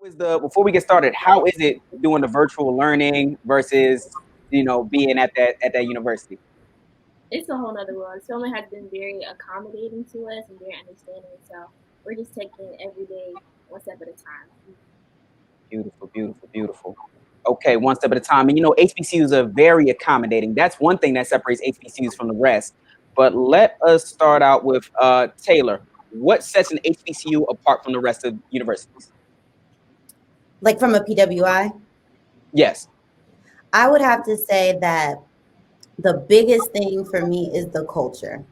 Before we get started, how is it doing the virtual learning versus being at that university? It's a whole nother world. Spelman has been very accommodating to us and very understanding. So we're just taking it every day, one step at a time. Beautiful, beautiful, beautiful. Okay, one step at a time. And HBCUs are very accommodating. That's one thing that separates HBCUs from the rest. But let us start out with Taylor. What sets an HBCU apart from the rest of universities? Like from a PWI, Yes. I would have to say that the biggest thing for me is the culture.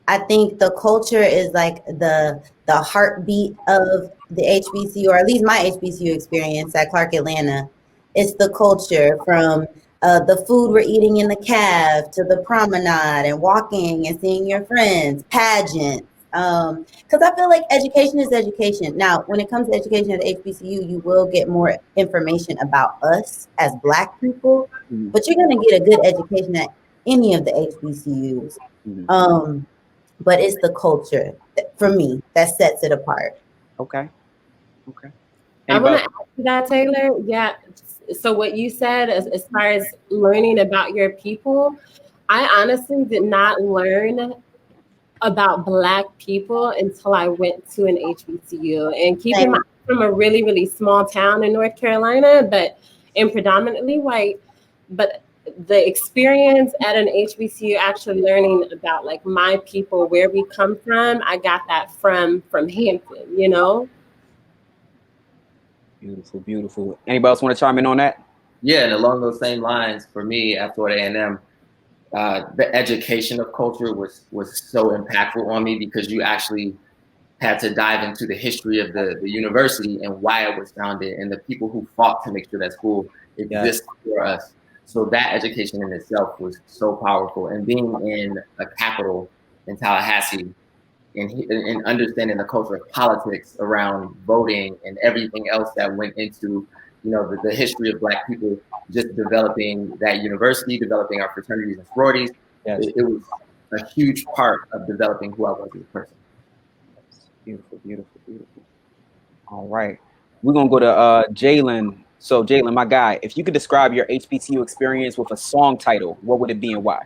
I think the culture is like the heartbeat of the HBCU, or at least my HBCU experience at Clark Atlanta. It's the culture from the food we're eating in the cave to the promenade and walking and seeing your friends, pageants. Because I feel like education is education. Now, when it comes to education at HBCU, you will get more information about us as Black people, Mhm. but you're going to get a good education at any of the HBCUs. Mhm. But it's the culture for me that sets it apart. Okay. Okay. I want Anybody? to add to that, Taylor. Yeah. So what you said as far as learning about your people, I honestly did not learn about Black people until I went to an HBCU. And keep in Same. mind, I'm from a really, really small town in North Carolina, but and predominantly white. But the experience at an HBCU, actually learning about like my people, where we come from, I got that from Hampton, you know? Beautiful, beautiful. Anybody else want to chime in on that? Yeah, and along those same lines, for me at Florida A&M, the education of culture was so impactful on me because you actually had to dive into the history of the university and why it was founded and the people who fought to make sure that school exists for us. So that education in itself was so powerful. And being in a capital in Tallahassee and understanding the culture of politics around voting and everything else that went into, the history of Black people, just developing that university, developing our fraternities and sororities. Yes. It was a huge part of developing who I was as a person. Beautiful, beautiful, beautiful. All right. We're going to go to Jalen. So, Jalen, my guy, if you could describe your HBCU experience with a song title, what would it be and why?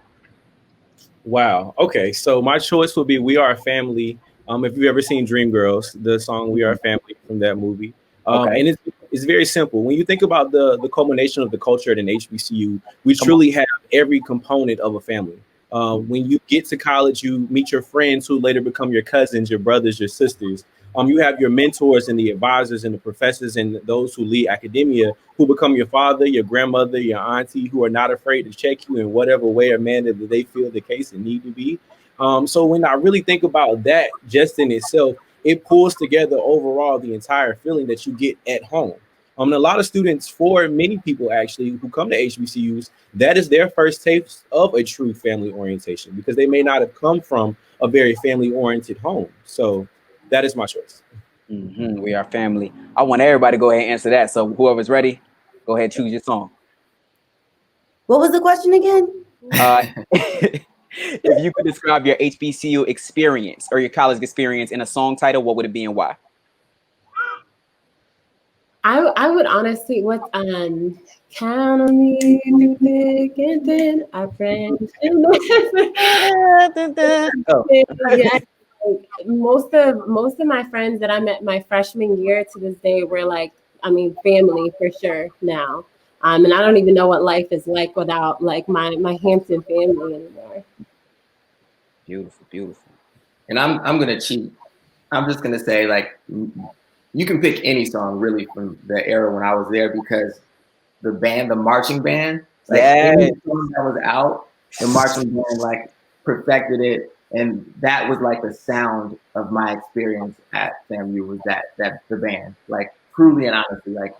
Wow. Okay. So my choice would be "We Are a Family." If you've ever seen Dreamgirls, the song "We Are a Family" from that movie, Okay. and it's very simple. When you think about the culmination of the culture at an HBCU, we truly have every component of a family. When you get to college, you meet your friends who later become your cousins, your brothers, your sisters. You have your mentors and the advisors and the professors and those who lead academia who become your father, your grandmother, your auntie, who are not afraid to check you in whatever way or manner that they feel the case and need to be. So when I really think about that just in itself, it pulls together overall the entire feeling that you get at home. And a lot of students, for many people actually who come to HBCUs, that is their first taste of a true family orientation because they may not have come from a very family oriented home. So that is my choice. Mm-hmm. We are family. I want everybody to go ahead and answer that. So, whoever's ready, go ahead and choose your song. What was the question again? If you could describe your HBCU experience or your college experience in a song title, what would it be and why? I would honestly count on me through thick and thin, our friendship. Oh. Yeah, most of my friends that I met my freshman year to this day were like, I mean, family for sure now. And I don't even know what life is like without like my Hampton family anymore. Beautiful, beautiful. And I'm gonna cheat. I'm just gonna say like you can pick any song really from the era when I was there because the marching band, like any song that was out, the marching band like perfected it, and that was like the sound of my experience at FAMU was that the band, like truly and honestly, like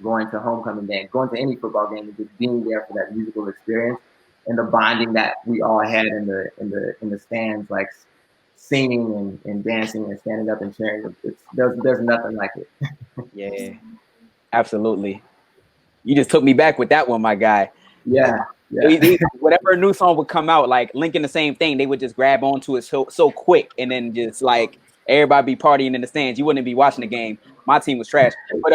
going to homecoming game, going to any football game, and just being there for that musical experience and the bonding that we all had in the stands, like singing and dancing and standing up and cheering. There's nothing like it. Yeah, absolutely. You just took me back with that one, my guy. Yeah. Whatever new song would come out, like linking the same thing, they would just grab onto it so quick, and then just like everybody be partying in the stands. You wouldn't be watching the game. My team was trash. But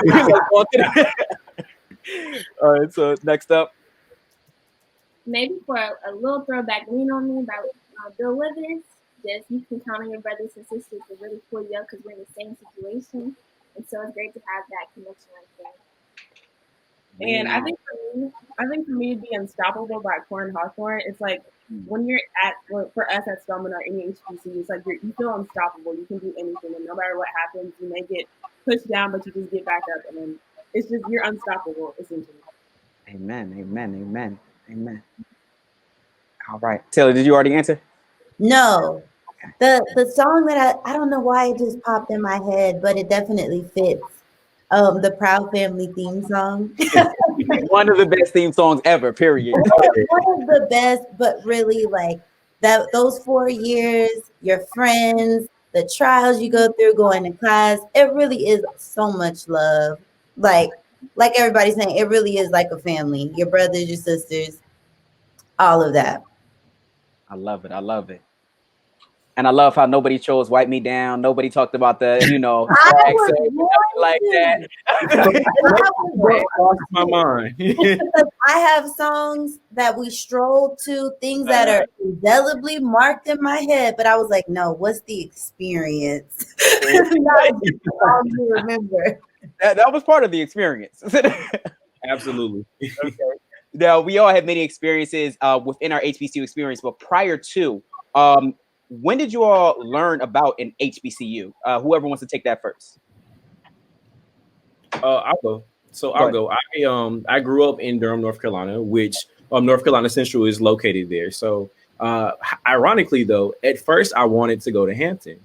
let's go on to all right, so next up. Maybe for a little throwback, Lean on Me by Bill Withers. Just you can count on your brothers and sisters to really pull you up because we're in the same situation, and so it's great to have that connection right there. And I think for me, Be Unstoppable by Corn Hawthorne, it's like when you're for us at Spelman or any HBC, it's like you feel unstoppable. You can do anything, and no matter what happens, you may get pushed down, but you just get back up, and then it's just you're unstoppable essentially. Amen. Amen. Amen. Amen. All right, Taylor, did you already answer? No. The song that I don't know why it just popped in my head, but it definitely fits. The Proud Family theme song. One of the best theme songs ever, period. One of the best, but really like that those 4 years, your friends, the trials you go through going to class, it really is so much love. Like everybody's saying, it really is like a family. Your brothers, your sisters, all of that. I love it. I love it. And I love how nobody chose Wipe Me Down. Nobody talked about the, like that. Lost my mind. I have songs that we strolled to, things that are indelibly marked in my head, but I was like, no, what's the experience? Not just the song you remember. That was part of the experience. Absolutely. Okay. Now, we all have many experiences within our HBCU experience, but prior to, when did you all learn about an HBCU? Whoever wants to take that first. I'll go. I'll go. I grew up in Durham, North Carolina, which North Carolina Central is located there. So ironically, though, at first I wanted to go to Hampton.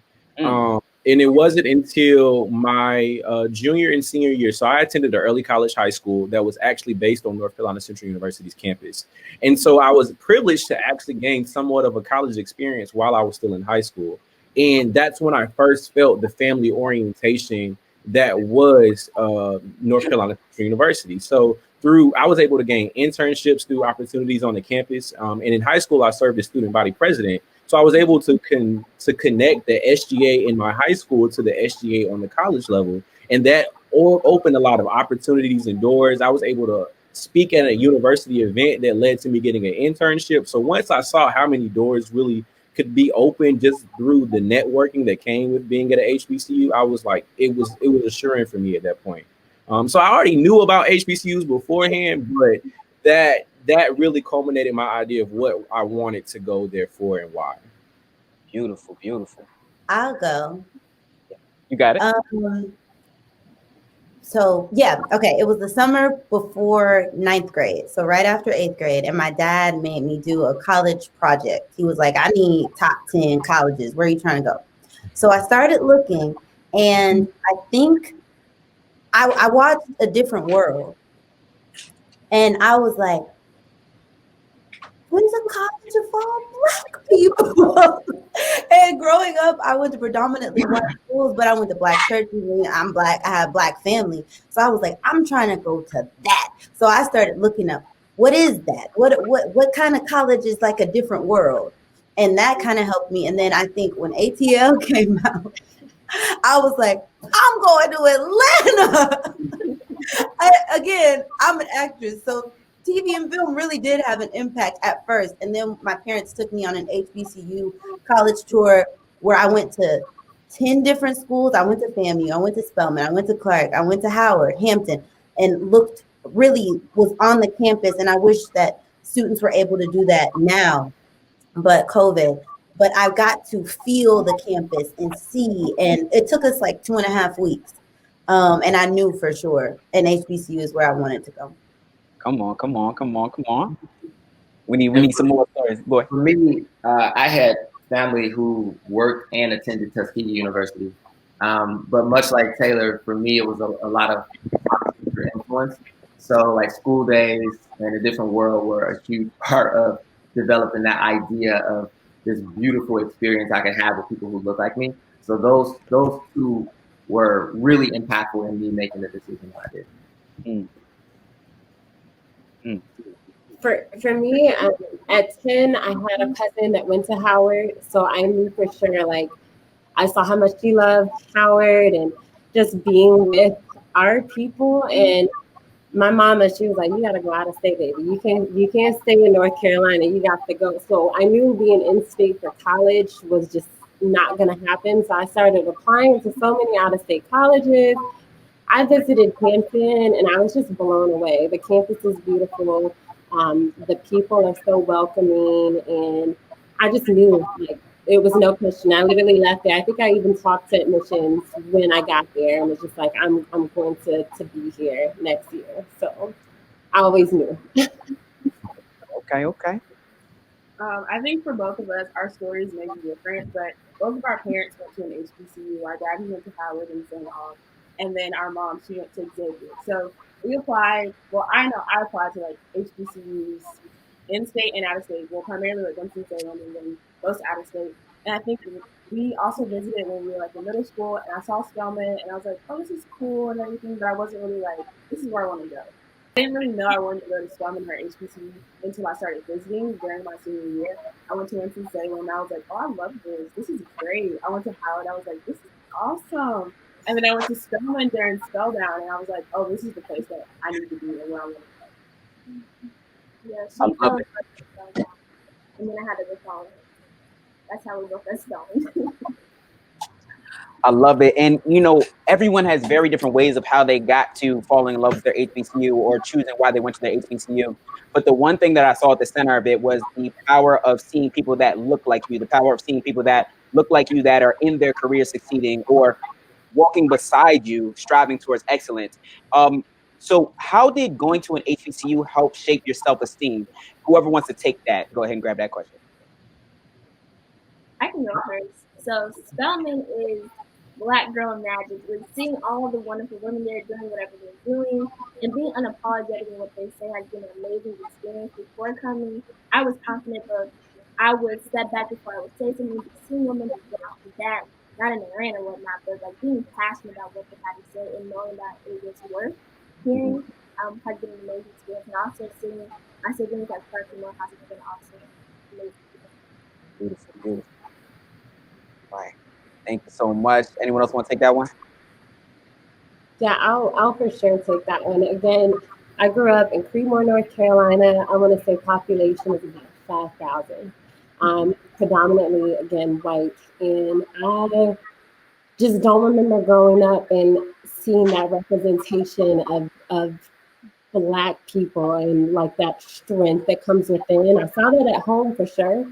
And it wasn't until my junior and senior year. So I attended an early college high school that was actually based on North Carolina Central University's campus. And so I was privileged to actually gain somewhat of a college experience while I was still in high school. And that's when I first felt the family orientation that was North Carolina Central University. So I was able to gain internships through opportunities on the campus. And in high school, I served as student body president. So I was able to connect the SGA in my high school to the SGA on the college level. And that opened a lot of opportunities and doors. I was able to speak at a university event that led to me getting an internship. So once I saw how many doors really could be open just through the networking that came with being at a HBCU, I was like, it was assuring for me at that point. So I already knew about HBCUs beforehand, but that really culminated my idea of what I wanted to go there for and why. Beautiful, beautiful. I'll go. You got it. So yeah, okay. It was the summer before 9th grade. So right after 8th grade, and my dad made me do a college project. He was like, I need top 10 colleges. Where are you trying to go? So I started looking, and I think I watched A Different World. And I was like, when's a college of all Black people? And growing up, I went to predominantly white schools, but I went to Black churches, and I'm Black. I have Black family. So I was like, I'm trying to go to that. So I started looking up, what is that? What kind of college is like a different world? And that kind of helped me. And then I think when ATL came out, I was like, I'm going to Atlanta. Again, I'm an actress. So TV and film really did have an impact at first. And then my parents took me on an HBCU college tour where I went to 10 different schools. I went to FAMU, I went to Spelman, I went to Clark, I went to Howard, Hampton, and was on the campus. And I wish that students were able to do that now, but COVID. But I got to feel the campus and see, and it took us like 2.5 weeks. And I knew for sure an HBCU is where I wanted to go. Come on. We need some more stories, boy. For me, I had family who worked and attended Tuskegee University. But much like Taylor, for me, it was a lot of influence. So like school days and A Different World were a huge part of developing that idea of this beautiful experience I could have with people who look like me. So those two were really impactful in me making the decision I did. For me, at 10, I had a cousin that went to Howard, so I knew for sure, like, I saw how much she loved Howard and just being with our people. And my mama, she was like, "You got to go out of state, baby. You can't stay in North Carolina. You got to go." So I knew being in state for college was just not going to happen. So I started applying to so many out of state colleges. I visited Hampton and I was just blown away. The campus is beautiful. The people are so welcoming, and I just knew like it was no question. I literally left there. I think I even talked to admissions when I got there, and was just like, I'm going to be here next year. So I always knew. Okay. I think for both of us, our stories may be different, but both of our parents went to an HBCU. Our dad, he went to Howard and St. Aug, and then our mom, she went to Xavier. So we applied. Well, I know I applied to like HBCUs in state and out of state. Well, primarily like Winston-Salem and then most out of state. And I think we also visited when we were like in middle school, and I saw Spelman, and I was like, oh, this is cool and everything, but I wasn't really like, this is where I want to go. I didn't really know I wanted to go to Spelman or HBCU until I started visiting during my senior year. I went to Winston-Salem and I was like, oh, I love this. This is great. I went to Howard. I was like, this is awesome. And then I went to Spelman during Spellbound and I was like, oh, this is the place that I need to be and where I want to go. Yeah, I she love fell it. in and then I had to go follow her. That's how we both got spelling. I love it. And, you know, everyone has very different ways of how they got to falling in love with their HBCU or choosing why they went to their HBCU. But the one thing that I saw at the center of it was the power of seeing people that look like you, the power of seeing people that look like you that are in their career succeeding or walking beside you, striving towards excellence. So how did going to an HBCU help shape your self-esteem? Whoever wants to take that, go ahead and grab that question. I can go first. So Spelman is Black Girl Magic. With seeing all the wonderful women there doing whatever they're doing and being unapologetic in what they say has been an amazing experience before coming. I was confident, but I would step back before I would say something. Seeing women do that, not in a rant or whatnot, but like being passionate about what they had to say and knowing that it was worth hearing has been an amazing experience. And also seeing my siblings at Clark and Morehouse has been also amazing. Beautiful. Right. Thank you so much. Anyone else want to take that one? Yeah, I'll for sure take that one. Again, I grew up in Creedmoor, North Carolina. I want to say population is about 5,000. Predominantly, again, white. And I just don't remember growing up and seeing that representation of Black people and like that strength that comes within. I saw that at home for sure.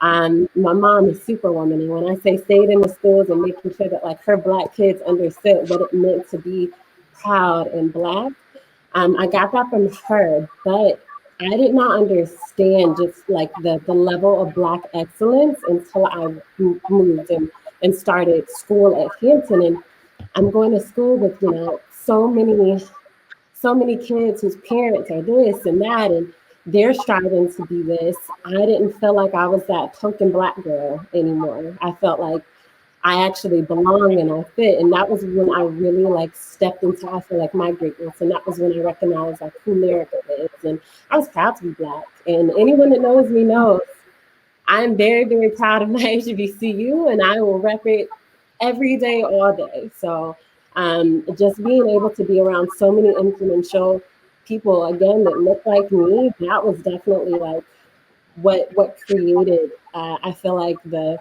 My mom is superwoman, and when I say stayed in the schools and making sure that like her Black kids understood what it meant to be proud and Black, I got that from her. But I did not understand just like the level of Black excellence until I moved and started school at Hampton. And I'm going to school with so many kids whose parents are this and that, and they're striving to be this. I didn't feel like I was that token Black girl anymore. I felt like I actually belong and I fit. And that was when I really like stepped into, I feel like, my greatness. And that was when I recognized like who Lyrica is. And I was proud to be Black. And anyone that knows me knows I'm very, very proud of my HBCU and I will rep it every day, all day. So just being able to be around so many influential people again that look like me, that was definitely like what created I feel like the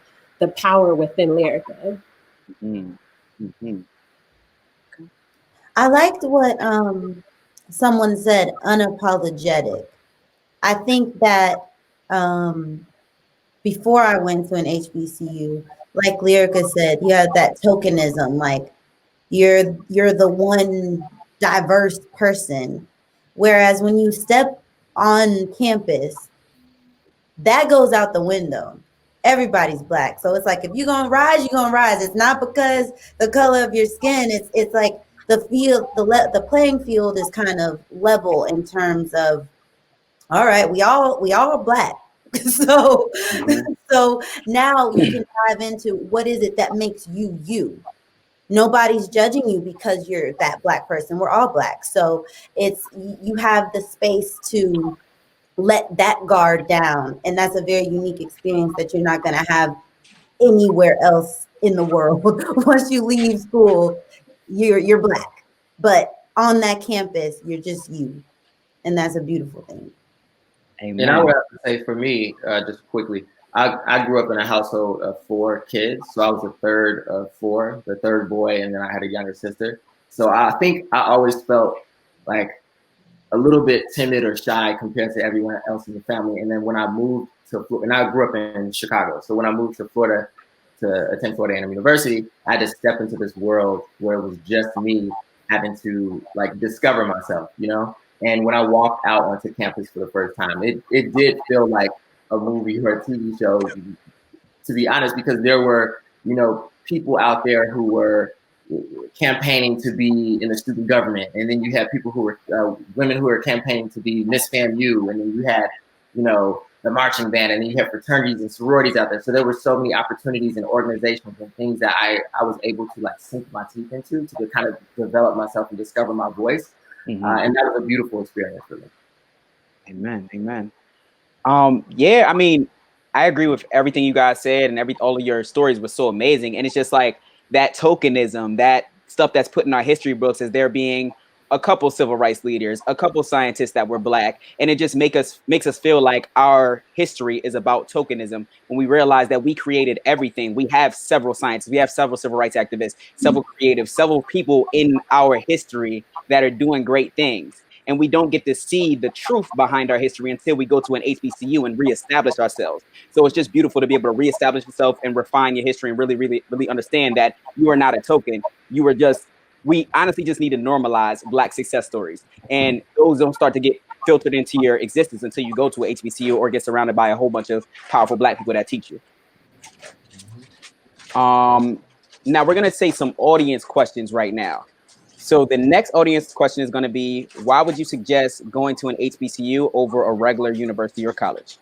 power within Lyrica. Mm-hmm. I liked what someone said, unapologetic. I think that before I went to an HBCU, like Lyrica said, you had that tokenism, like you're the one diverse person. Whereas when you step on campus, that goes out the window. Everybody's Black. So it's like if you're gonna rise, you're gonna rise. It's not because the color of your skin, it's like the field, the playing field is kind of level in terms of, all right, we all Black. So so now you can dive into what is it that makes you you. Nobody's judging you because you're that Black person. We're all Black. So it's, you have the space to let that guard down. And that's a very unique experience that you're not going to have anywhere else in the world. Once you leave school, you're black. But on that campus, you're just you. And that's a beautiful thing. And I Amen. would have to say for me, just quickly, I grew up in a household of 4 kids. So I was the third of 4, the third boy, and then I had a younger sister. So I think I always felt like a little bit timid or shy compared to everyone else in the family. And then when I moved to Florida, and I grew up in Chicago. So when I moved to Florida to attend Florida A&M University, I had to step into this world where it was just me having to like discover myself, you know? And when I walked out onto campus for the first time, it did feel like a movie or a TV show, to be honest, because there were, you know, people out there who were campaigning to be in the student government, and then you had people who were women who were campaigning to be Miss FAMU, and then you had, you know, the marching band, and then you had fraternities and sororities out there. So there were so many opportunities and organizations and things that I was able to like sink my teeth into to kind of develop myself and discover my voice, and that was a beautiful experience for me. Amen. Amen. Yeah, I mean, I agree with everything you guys said, and all of your stories were so amazing. And it's just like that tokenism, that stuff that's put in our history books as there being a couple civil rights leaders, a couple scientists that were black, and it just makes us feel like our history is about tokenism when we realize that we created everything. We have several scientists, we have several civil rights activists, several creatives, several people in our history that are doing great things. And we don't get to see the truth behind our history until we go to an HBCU and reestablish ourselves. So it's just beautiful to be able to reestablish yourself and refine your history and really, really, really understand that you are not a token. You are just, we honestly just need to normalize Black success stories. And those don't start to get filtered into your existence until you go to a HBCU or get surrounded by a whole bunch of powerful Black people that teach you. Now we're going to say some audience questions right now. So the next audience question is going to be, why would you suggest going to an HBCU over a regular university or college?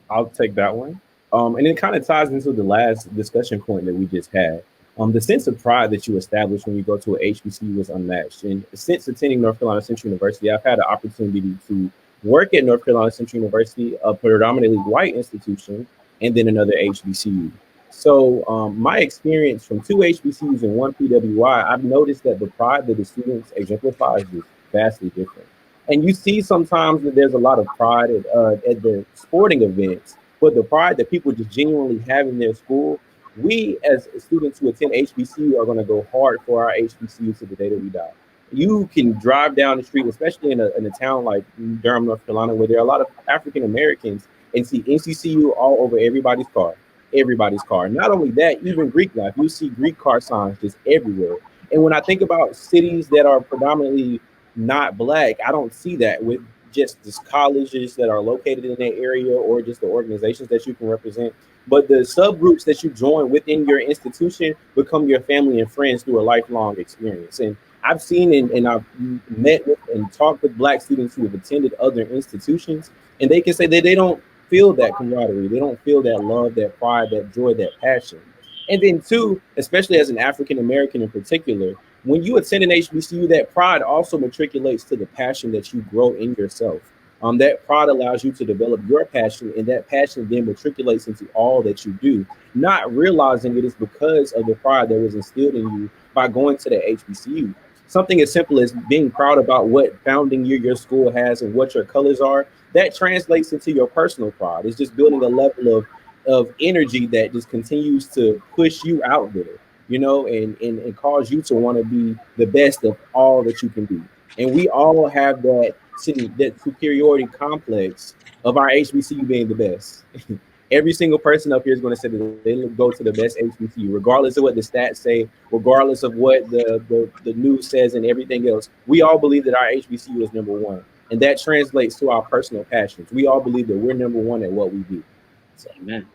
I'll take that one. And it kind of ties into the last discussion point that we just had. The sense of pride that you establish when you go to an HBCU is unmatched. And since attending North Carolina Central University, I've had the opportunity to work at North Carolina Central University, a predominantly white institution, and then another HBCU. So my experience from 2 HBCUs and 1 PWI, I've noticed that the pride that the students exemplify is just vastly different. And you see sometimes that there's a lot of pride at the sporting events, but the pride that people just genuinely have in their school, we as students who attend HBCU are going to go hard for our HBCU to the day that we die. You can drive down the street, especially in a town like Durham, North Carolina, where there are a lot of African Americans, and see NCCU all over everybody's car. Everybody's car. Not only that, even Greek life, you see Greek car signs just everywhere. And when I think about cities that are predominantly not Black, I don't see that with just the colleges that are located in that area or just the organizations that you can represent. But the subgroups that you join within your institution become your family and friends through a lifelong experience. And I've seen and I've met with and talked with Black students who have attended other institutions, and they can say that they don't feel that camaraderie. They don't feel that love, that pride, that joy, that passion. And then 2, especially as an African American in particular, when you attend an HBCU, that pride also matriculates to the passion that you grow in yourself. That pride allows you to develop your passion, and that passion then matriculates into all that you do, not realizing it is because of the pride that was instilled in you by going to the HBCU. Something as simple as being proud about what founding year your school has and what your colors are, that translates into your personal pride. It's just building a level of energy that just continues to push you out there, you know, and cause you to want to be the best of all that you can be. And we all have that superiority complex of our HBCU being the best. Every single person up here is going to say that they go to the best HBCU, regardless of what the stats say, regardless of what the news says and everything else. We all believe that our HBCU is number one. And that translates to our personal passions. We all believe that we're number one at what we do. So, amen.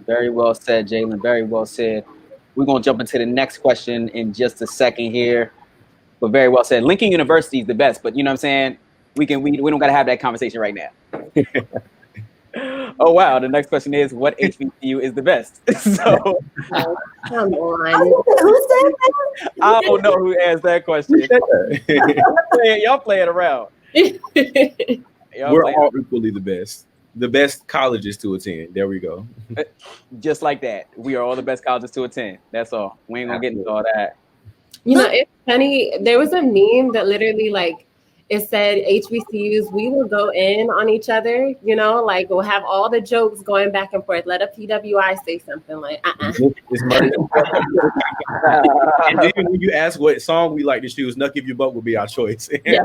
Very well said, Jalen. Very well said. We're going to jump into the next question in just a second here. But very well said. Lincoln University is the best, but you know what I'm saying? We don't got to have that conversation right now. Oh, wow. The next question is, what HBCU is the best? So, Come on. Who said that? I don't know who asked that question. Y'all playing around. We're all equally the best. the best colleges to attend. There we go. Just like that. We are all the best colleges to attend. That's all. We ain't gonna get into all that. You know, it's funny. There was a meme that literally like it said HBCUs, we will go in on each other, you know, like we'll have all the jokes going back and forth. Let a PWI say something like, It's murder. And then when you ask what song we like to choose, Nuck If You Buck will be our choice. Yeah.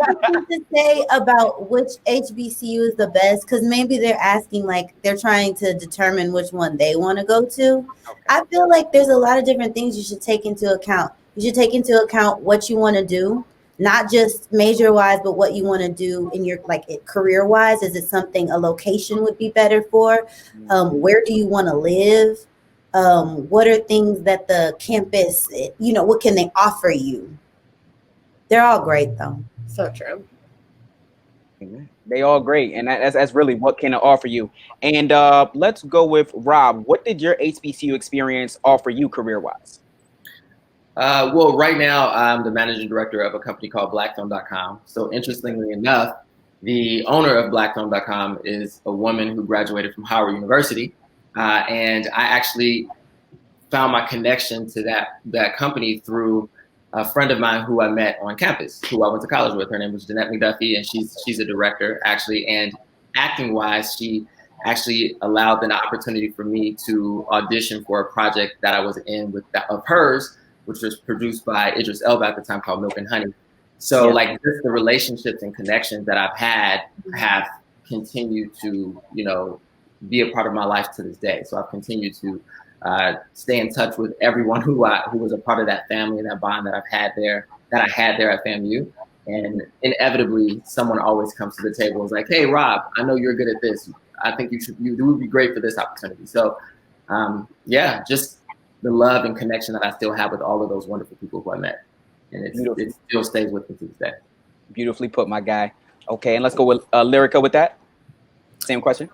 To say about which HBCU is the best, because maybe they're asking, like they're trying to determine which one they want to go to. Okay. I feel like there's a lot of different things you should take into account. You should take into account what you want to do, not just major wise, but what you want to do in your like career wise. Is it something a location would be better for? Where do you want to live? What are things that the campus, you know, what can they offer you? They're all great though. so true. They all great, and that's really what can it offer you. And let's go with Rob. What did your HBCU experience offer you career-wise? Well, right now I'm the managing director of a company called blackfilm.com. So interestingly enough, the owner of blackfilm.com is a woman who graduated from Howard University. And I actually found my connection to that company through a friend of mine who I met on campus, who I went to college with. Her name was Jeanette McDuffie, and she's a director actually. And acting wise, she actually allowed an opportunity for me to audition for a project that I was in of hers, which was produced by Idris Elba at the time, called Milk and Honey. So like just the relationships and connections that I've had have continued to, you know, be a part of my life to this day. So I've continued to stay in touch with everyone who was a part of that family and that bond that I had there at FAMU. And inevitably, someone always comes to the table and is like, "Hey, Rob, I know you're good at this. I think you would be great for this opportunity." So, yeah, just the love and connection that I still have with all of those wonderful people who I met, and it still stays with me to this day. Beautifully put, my guy. Okay, and let's go with Lyrica with that. Same question.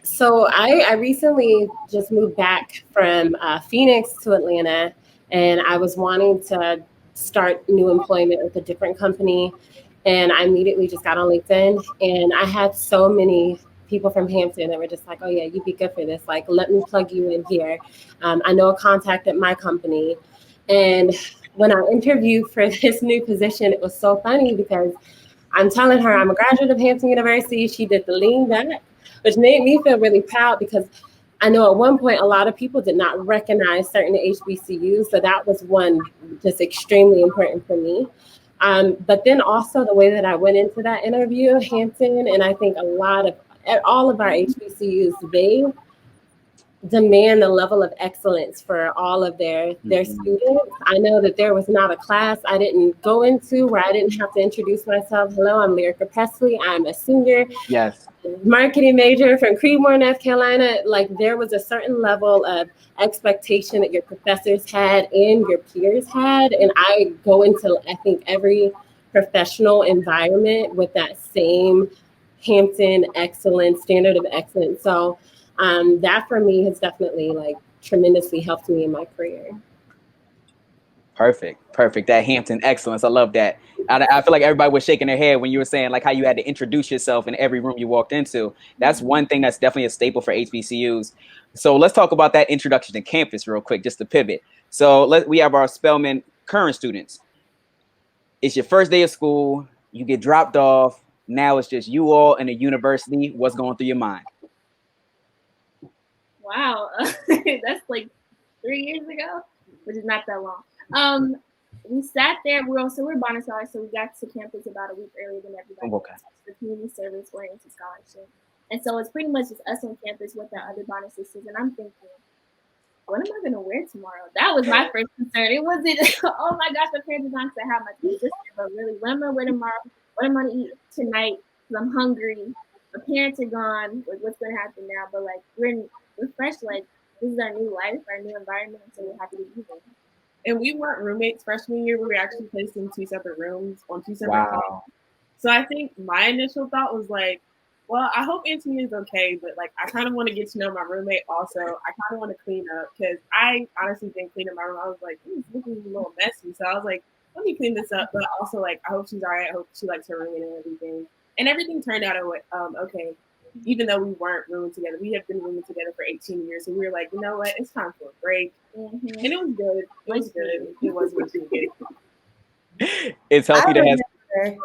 So I recently just moved back from Phoenix to Atlanta, and I was wanting to start new employment with a different company, and I immediately just got on LinkedIn, and I had so many people from Hampton that were just like, "Oh yeah, you'd be good for this. Like, let me plug you in here. I know a contact at my company." And when I interviewed for this new position, it was so funny because I'm telling her I'm a graduate of Hampton University. She did the lean back, which made me feel really proud because I know at one point a lot of people did not recognize certain HBCUs. So that was one just extremely important for me. But then also the way that I went into that interview, Hampton, and I think all of our HBCUs, they demand the level of excellence for all of their students. I know that there was not a class I didn't go into where I didn't have to introduce myself. Hello, I'm Lyrica Presley. I'm a senior. Yes. Marketing major from Creedmoor, North Carolina. Like there was a certain level of expectation that your professors had and your peers had. And I go into, I think, every professional environment with that same Hampton excellence, standard of excellence. So that for me has definitely like tremendously helped me in my career. Perfect. That Hampton excellence. I love that. I feel like everybody was shaking their head when you were saying like how you had to introduce yourself in every room you walked into. That's one thing that's definitely a staple for HBCUs. So let's talk about that introduction to campus real quick, just to pivot. So we have our Spelman current students. It's your first day of school. You get dropped off. Now it's just you all in a university. What's going through your mind? Wow, that's like 3 years ago, which is not that long. We sat there. We're Bonasar, so we got to campus about a week earlier than everybody. Okay. The community service oriented scholarship, and so it's pretty much just us on campus with our other Bonus sisters. And I'm thinking, what am I going to wear tomorrow? That was my first concern. It wasn't, oh my gosh, my parents are not going to have my sister, but really, what am I going to wear tomorrow? What am I going to eat tonight? Because I'm hungry. My parents are gone. Like, what's going to happen now? But like, we're fresh. Like, this is our new life, our new environment. So we're happy to be here. And we weren't roommates freshman year. We were actually placed in 2 separate rooms on 2 separate halls. So I think my initial thought was like, well, I hope Anthony is okay, but like I kind of want to get to know my roommate also. I kind of want to clean up because I honestly didn't clean up my room. I was like, it's looking a little messy. So I was like, let me clean this up. But also like, I hope she's all right. I hope she likes her room and everything. And everything turned out okay. even though we weren't rooming together. We had been rooming together for 18 years. So we were like, you know what? It's time for a break. And it was good. It was good. It was much needed. It's I healthy to have. remember,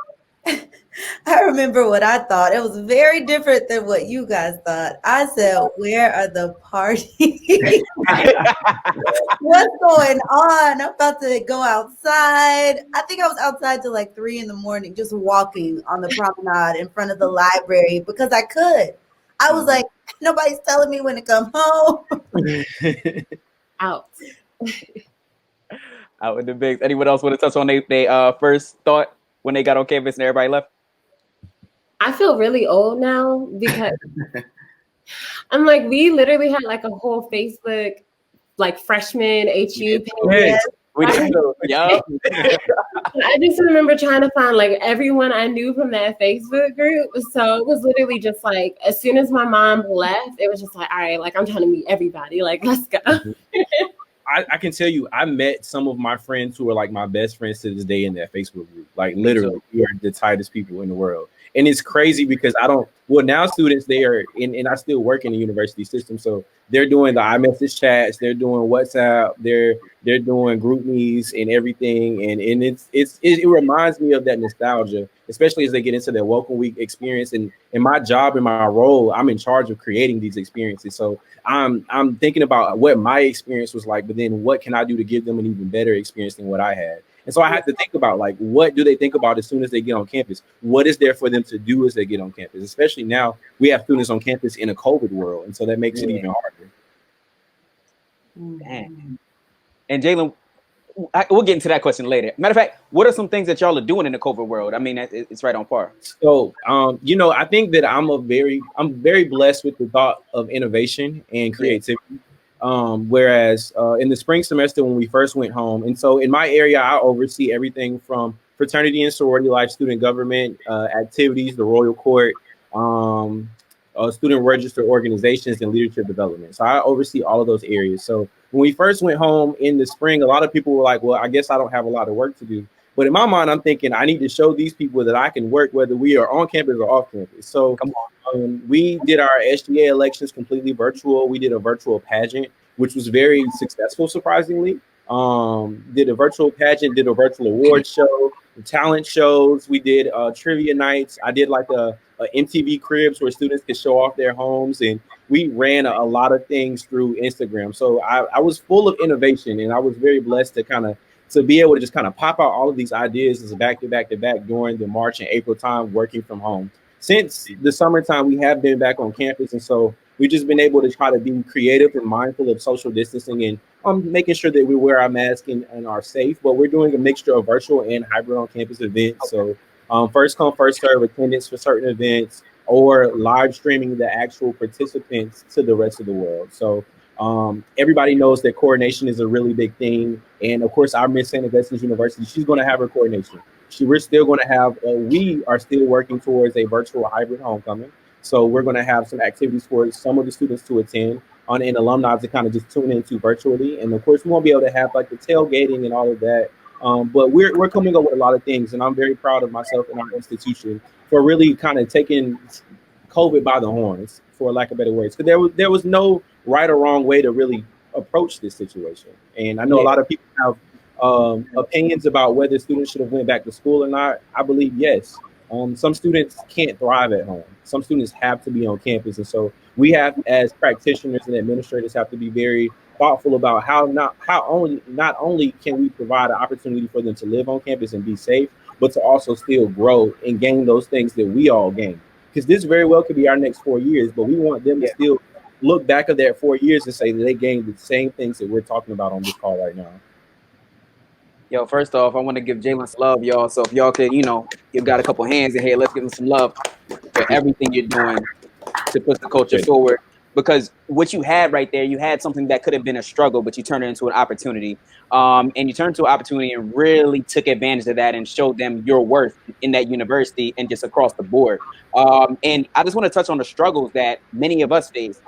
I remember what I thought. It was very different than what you guys thought. I said, "Where are the parties? What's going on? I'm about to go outside." I think I was outside till like 3 in the morning, just walking on the promenade in front of the library because I could. I was like, nobody's telling me when to come home. Out. Out in the bigs. Anyone else want to touch on they first thought when they got on campus and everybody left? I feel really old now because I'm like, we literally had like a whole Facebook, like freshman HU page. Yes. We didn't know. Yeah. I just remember trying to find like everyone I knew from that Facebook group. So it was literally just like, as soon as my mom left, it was just like, all right, like I'm trying to meet everybody. Like, let's go. I can tell you, I met some of my friends who are like my best friends to this day in that Facebook group. Like literally, we are the tightest people in the world. And it's crazy because now students, they are and I still work in the university system. So they're doing the iMessage chats, they're doing WhatsApp, they're doing group meets and everything. And it reminds me of that nostalgia, especially as they get into their welcome week experience. And in my job, in my role, I'm in charge of creating these experiences. So I'm thinking about what my experience was like, but then what can I do to give them an even better experience than what I had? And so I had to think about like, what do they think about as soon as they get on campus? What is there for them to do as they get on campus? Especially now we have students on campus in a COVID world. And so that makes it even harder. Damn. And Jalen, we'll get into that question later. Matter of fact, what are some things that y'all are doing in the COVID world? I mean, it's right on par. So, I think that I'm very blessed with the thought of innovation and creativity. Whereas in the spring semester when we first went home, and so in my area, I oversee everything from fraternity and sorority life, student government activities, the Royal Court, student register organizations, and leadership development. So I oversee all of those areas. So when we first went home in the spring, a lot of people were like, well, I guess I don't have a lot of work to do. But in my mind, I'm thinking I need to show these people that I can work whether we are on campus or off campus. So we did our SGA elections completely virtual. We did a virtual pageant, which was very successful, surprisingly. Did a virtual pageant, did a virtual award show, talent shows. We did trivia nights. I did like a MTV Cribs where students could show off their homes, and we ran a lot of things through Instagram. So I was full of innovation, and I was very blessed to be able to just kind of pop out all of these ideas as back to back during the March and April time working from home. Since the summertime, we have been back on campus, and so we've just been able to try to be creative and mindful of social distancing and making sure that we wear our mask and are safe. But we're doing a mixture of virtual and hybrid on campus events. So first come, first serve attendance for certain events, or live streaming the actual participants to the rest of the world. So everybody knows that coordination is a really big thing. And of course, our Miss St. Augustine's University, she's going to have her coordination. We're still going to have, we are still working towards a virtual hybrid homecoming. So we're going to have some activities for some of the students to attend and alumni to kind of just tune into virtually. And of course, we won't be able to have like the tailgating and all of that. But we're coming up with a lot of things. And I'm very proud of myself and our institution for really kind of taking COVID by the horns, for lack of better words. Because there was no right or wrong way to really approach this situation. And I know a lot of people have opinions about whether students should have went back to school or not. I believe yes. Some students can't thrive at home. Some students have to be on campus. And so we have, as practitioners and administrators, have to be very thoughtful about not only can we provide an opportunity for them to live on campus and be safe, but to also still grow and gain those things that we all gain. Because this very well could be our next 4 years, but we want them to still look back at that 4 years and say that they gained the same things that we're talking about on this call right now. Yo, first off, I want to give Jalen some love, y'all. So if y'all could, you've got a couple hands in here, let's give him some love for everything you're doing to push the culture forward. Because what you had right there, you had something that could have been a struggle, but you turned it into an opportunity. And you turned to an opportunity and really took advantage of that and showed them your worth in that university and just across the board. And I just want to touch on the struggles that many of us face.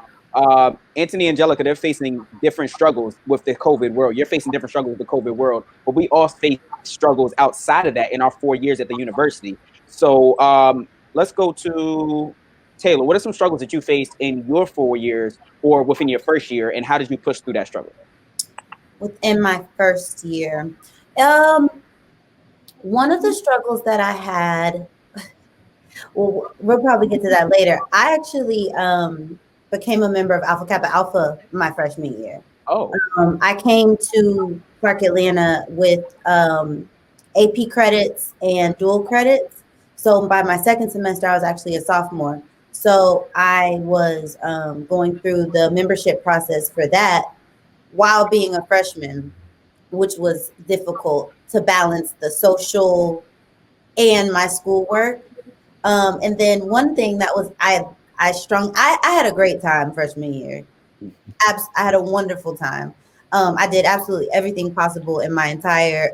Anthony, Angelica, they're facing different struggles with the COVID world. You're facing different struggles with the COVID world, but we all face struggles outside of that in our 4 years at the university. So let's go to Taylor, what are some struggles that you faced in your 4 years or within your first year, and how did you push through that struggle? Within my first year, one of the struggles that I had, well, we'll probably get to that later. I actually became a member of Alpha Kappa Alpha my freshman year. Oh, I came to Clark Atlanta with AP credits and dual credits. So by my second semester, I was actually a sophomore. So I was going through the membership process for that while being a freshman, which was difficult to balance the social and my schoolwork. And then one thing that was I had a great time freshman year. I had a wonderful time. I did absolutely everything possible in my entire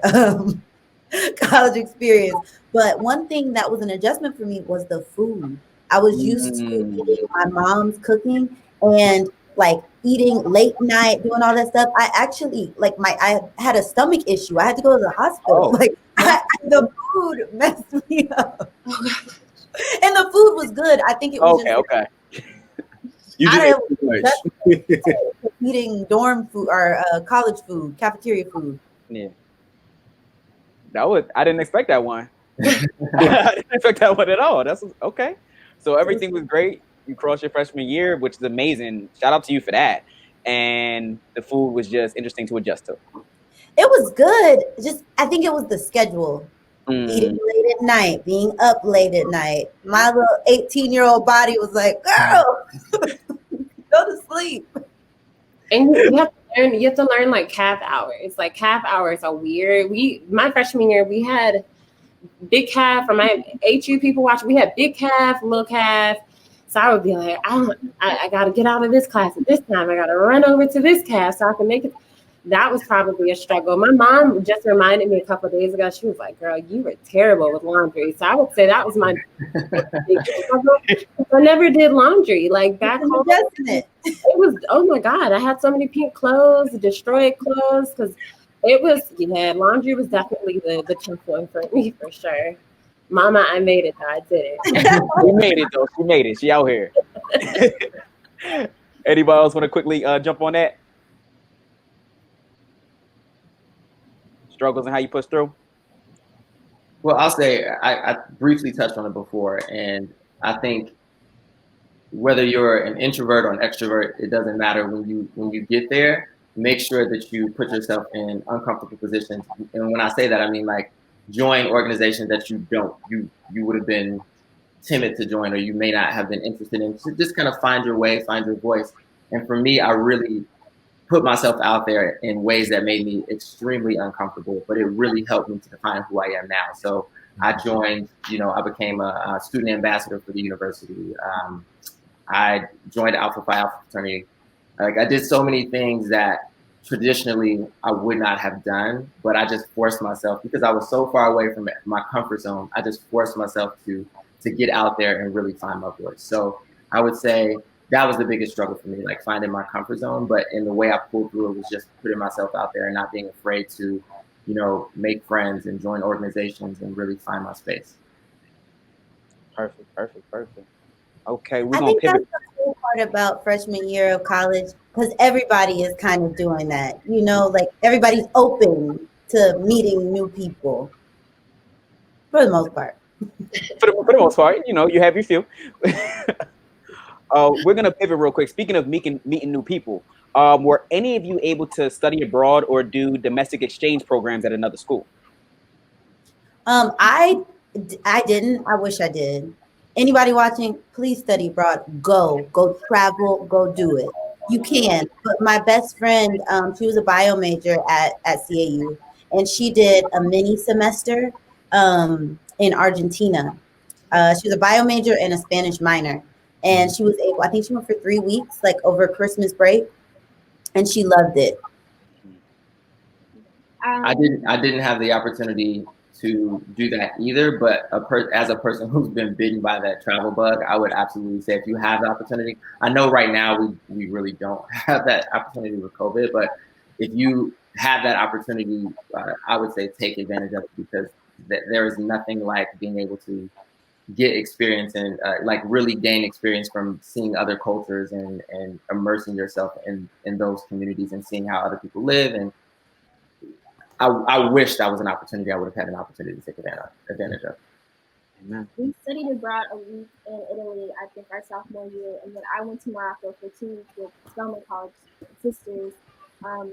college experience. But one thing that was an adjustment for me was the food. I was used to eating my mom's cooking and like eating late night, doing all that stuff. I actually I had a stomach issue. I had to go to the hospital. Oh. The food messed me up. And the food was good. I think it was okay. You did too much. eating dorm food or college food, cafeteria food. Yeah. I didn't expect that one. I didn't expect that one at all. That's okay. So everything was great. You crossed your freshman year, which is amazing. Shout out to you for that. And the food was just interesting to adjust to. It was good. I think it was the schedule. Eating late at night, being up late at night. My little 18-year-old body was like, girl, go to sleep. And you have to learn like calf hours. Like calf hours are weird. My freshman year, we had big calf. For my HU people watching, we had big calf, little calf. So I would be like, I got to get out of this class at this time. I got to run over to this calf so I can make it. That was probably a struggle. My mom just reminded me a couple of days ago. She was like, girl, you were terrible with laundry. So I would say that was my big struggle. I never did laundry. Like back home, it was, oh my God, I had so many pink clothes, destroyed clothes, because laundry was definitely the tough one for me for sure. Mama, I made it though. I did it. You made it though. She made it. She out here. Anybody else want to quickly jump on that? Struggles and how you push through? Well, I'll say I briefly touched on it before, and I think whether you're an introvert or an extrovert, it doesn't matter. When you get there, make sure that you put yourself in uncomfortable positions. And when I say that, I mean like join organizations that you would have been timid to join, or you may not have been interested in. So just kind of find your way, find your voice. And for me, I really put myself out there in ways that made me extremely uncomfortable, but it really helped me to define who I am now. So I joined, I became a student ambassador for the university. I joined Alpha Phi Alpha fraternity. Like I did so many things that traditionally I would not have done, but I just forced myself because I was so far away from my comfort zone. I just forced myself to get out there and really find my voice. So I would say that was the biggest struggle for me, like finding my comfort zone. But in the way I pulled through it was just putting myself out there and not being afraid to, make friends and join organizations and really find my space. Perfect. Okay, I think that's the cool part about freshman year of college, because everybody is kind of doing that. Like everybody's open to meeting new people for the most part. For the most part, you have your few. We're gonna pivot real quick. Speaking of meeting new people, were any of you able to study abroad or do domestic exchange programs at another school? I didn't. I wish I did. Anybody watching, please study abroad. Go travel, go do it. You can. But my best friend, she was a bio major at CAU, and she did a mini semester in Argentina. She was a bio major and a Spanish minor, and she was able. I think she went for 3 weeks, like over Christmas break, and she loved it. I didn't have the opportunity to do that either, but as a person who's been bitten by that travel bug, I would absolutely say if you have the opportunity. I know right now we really don't have that opportunity with COVID, but if you have that opportunity, I would say take advantage of it, because there is nothing like being able to get experience and like really gain experience from seeing other cultures and immersing yourself in those communities and seeing how other people live. And I wish that was an opportunity I would have had an opportunity to take advantage of. Amen. We studied abroad a week in Italy, I think our sophomore year, and then I went to Morocco for 2 weeks with Spelman College sisters,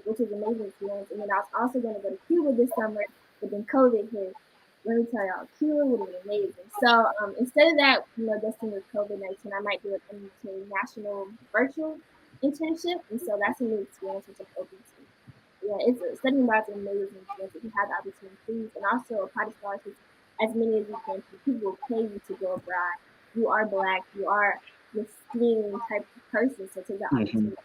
which was an amazing experience. And then I was also going to go to Cuba this summer, but then COVID hit. Let me tell y'all, Cuba would have been amazing. So instead of that, destined with COVID-19, I might do an international virtual internship, and so that's a new experience which I'm open to. Yeah, studying abroad is an amazing experience if you have the opportunity, please, and also apply to scholarships as many as you can. People will pay you to go abroad. You are Black. You are the esteem type of person, so take that opportunity.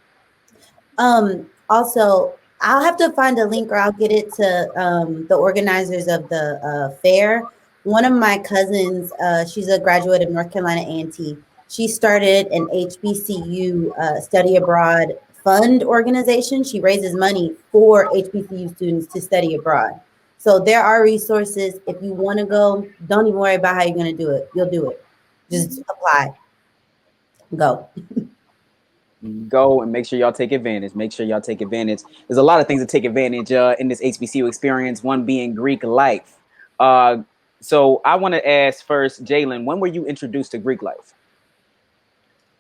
Also, I'll have to find a link or I'll get it to the organizers of the fair. One of my cousins, she's a graduate of North Carolina A&T. She started an HBCU study abroad fund organization. She raises money for HBCU students to study abroad. So there are resources. If you want to go, don't even worry about how you're going to do it. You'll do it. Just apply. Go. Go and make sure y'all take advantage. Make sure y'all take advantage. There's a lot of things to take advantage in this HBCU experience, one being Greek life. So I want to ask first, Jalen, when were you introduced to Greek life?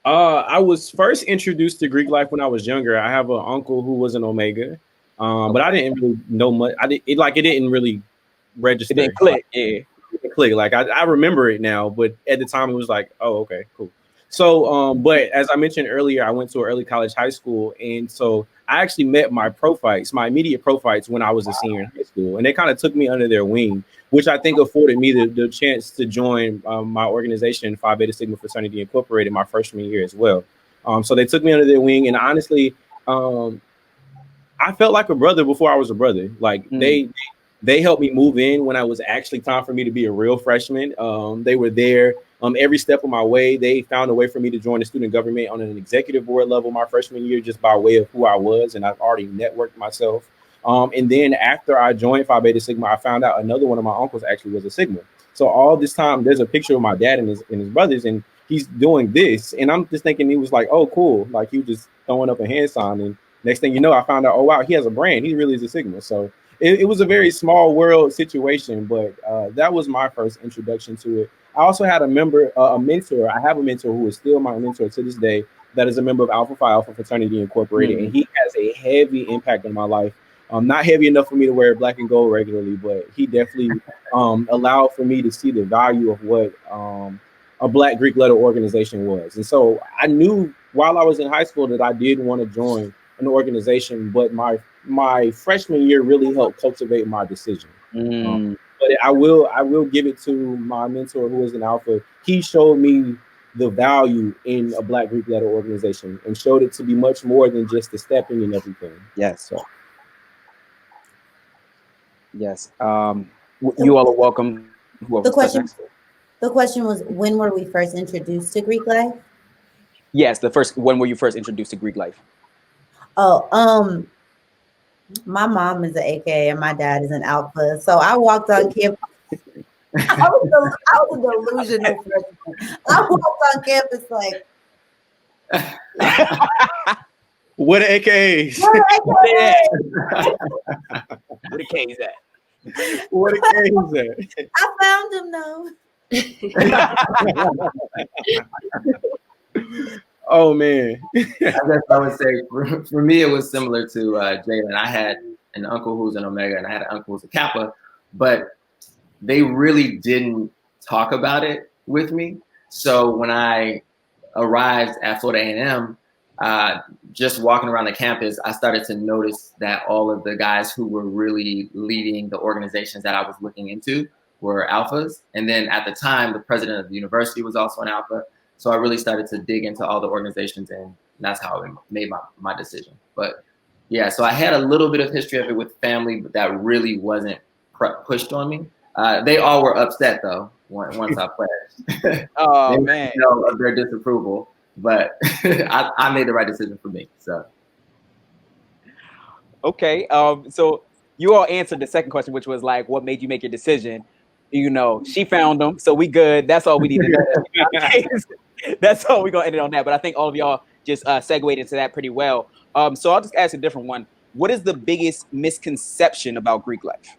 I was first introduced to Greek life when I was younger. I have an uncle who was an Omega, but I didn't really know much. It didn't really register. It didn't click. Yeah, it clicked. Like I remember it now, but at the time it was like, oh, okay, cool. So, but as I mentioned earlier, I went to an early college high school, and so I actually met my prophytes, my immediate prophytes, when I was a senior in high school, and they kind of took me under their wing, which I think afforded me the chance to join my organization, Phi Beta Sigma Fraternity Incorporated, my freshman year as well. So they took me under their wing, and honestly, I felt like a brother before I was a brother. Like they helped me move in when I was actually time for me to be a real freshman. They were there every step of my way. They found a way for me to join the student government on an executive board level my freshman year, just by way of who I was, and I've already networked myself. And then after I joined Phi Beta Sigma, I found out another one of my uncles actually was a Sigma. So all this time, there's a picture of my dad and his brothers, and he's doing this, and I'm just thinking he was like, oh, cool, like he was just throwing up a hand sign, and next thing you know, I found out, oh wow, he has a brand. He really is a Sigma. So it was a very small world situation, but that was my first introduction to it. I also had a mentor. I have a mentor who is still my mentor to this day, that is a member of Alpha Phi Alpha Fraternity Incorporated, and he has a heavy impact on my life. Not heavy enough for me to wear black and gold regularly, but he definitely allowed for me to see the value of what a Black Greek letter organization was. And so I knew while I was in high school that I did want to join an organization, but my freshman year really helped cultivate my decision. But I will give it to my mentor, who is an Alpha. He showed me the value in a Black Greek letter organization and showed it to be much more than just the stepping and everything. Yes. So. Yes. You all are welcome. The question was, when were we first introduced to Greek life? Yes, when were you first introduced to Greek life? Oh, my mom is an AKA and my dad is an Alpha. So I walked on campus. I was a delusional freshman. I walked on campus like, what are AKAs? Where the K's at? What a K's at? I found him though. Oh man. I guess I would say for me it was similar to Jalen. I had an uncle who's an Omega and I had an uncle who's a Kappa, but they really didn't talk about it with me. So when I arrived at Florida A&M, just walking around the campus, I started to notice that all of the guys who were really leading the organizations that I was looking into were Alphas. And then at the time, the president of the university was also an Alpha. So I really started to dig into all the organizations, and that's how I made my decision. But yeah, so I had a little bit of history of it with family, but that really wasn't pushed on me. They all were upset though once I pledged. Oh man, of their disapproval, but I made the right decision for me. So okay, so you all answered the second question, which was like, what made you make your decision? You know, she found them, so we good. That's all we need to know. That's all we're gonna end it on that. But I think all of y'all just segued into that pretty well. So I'll just ask a different one. What is the biggest misconception about Greek life?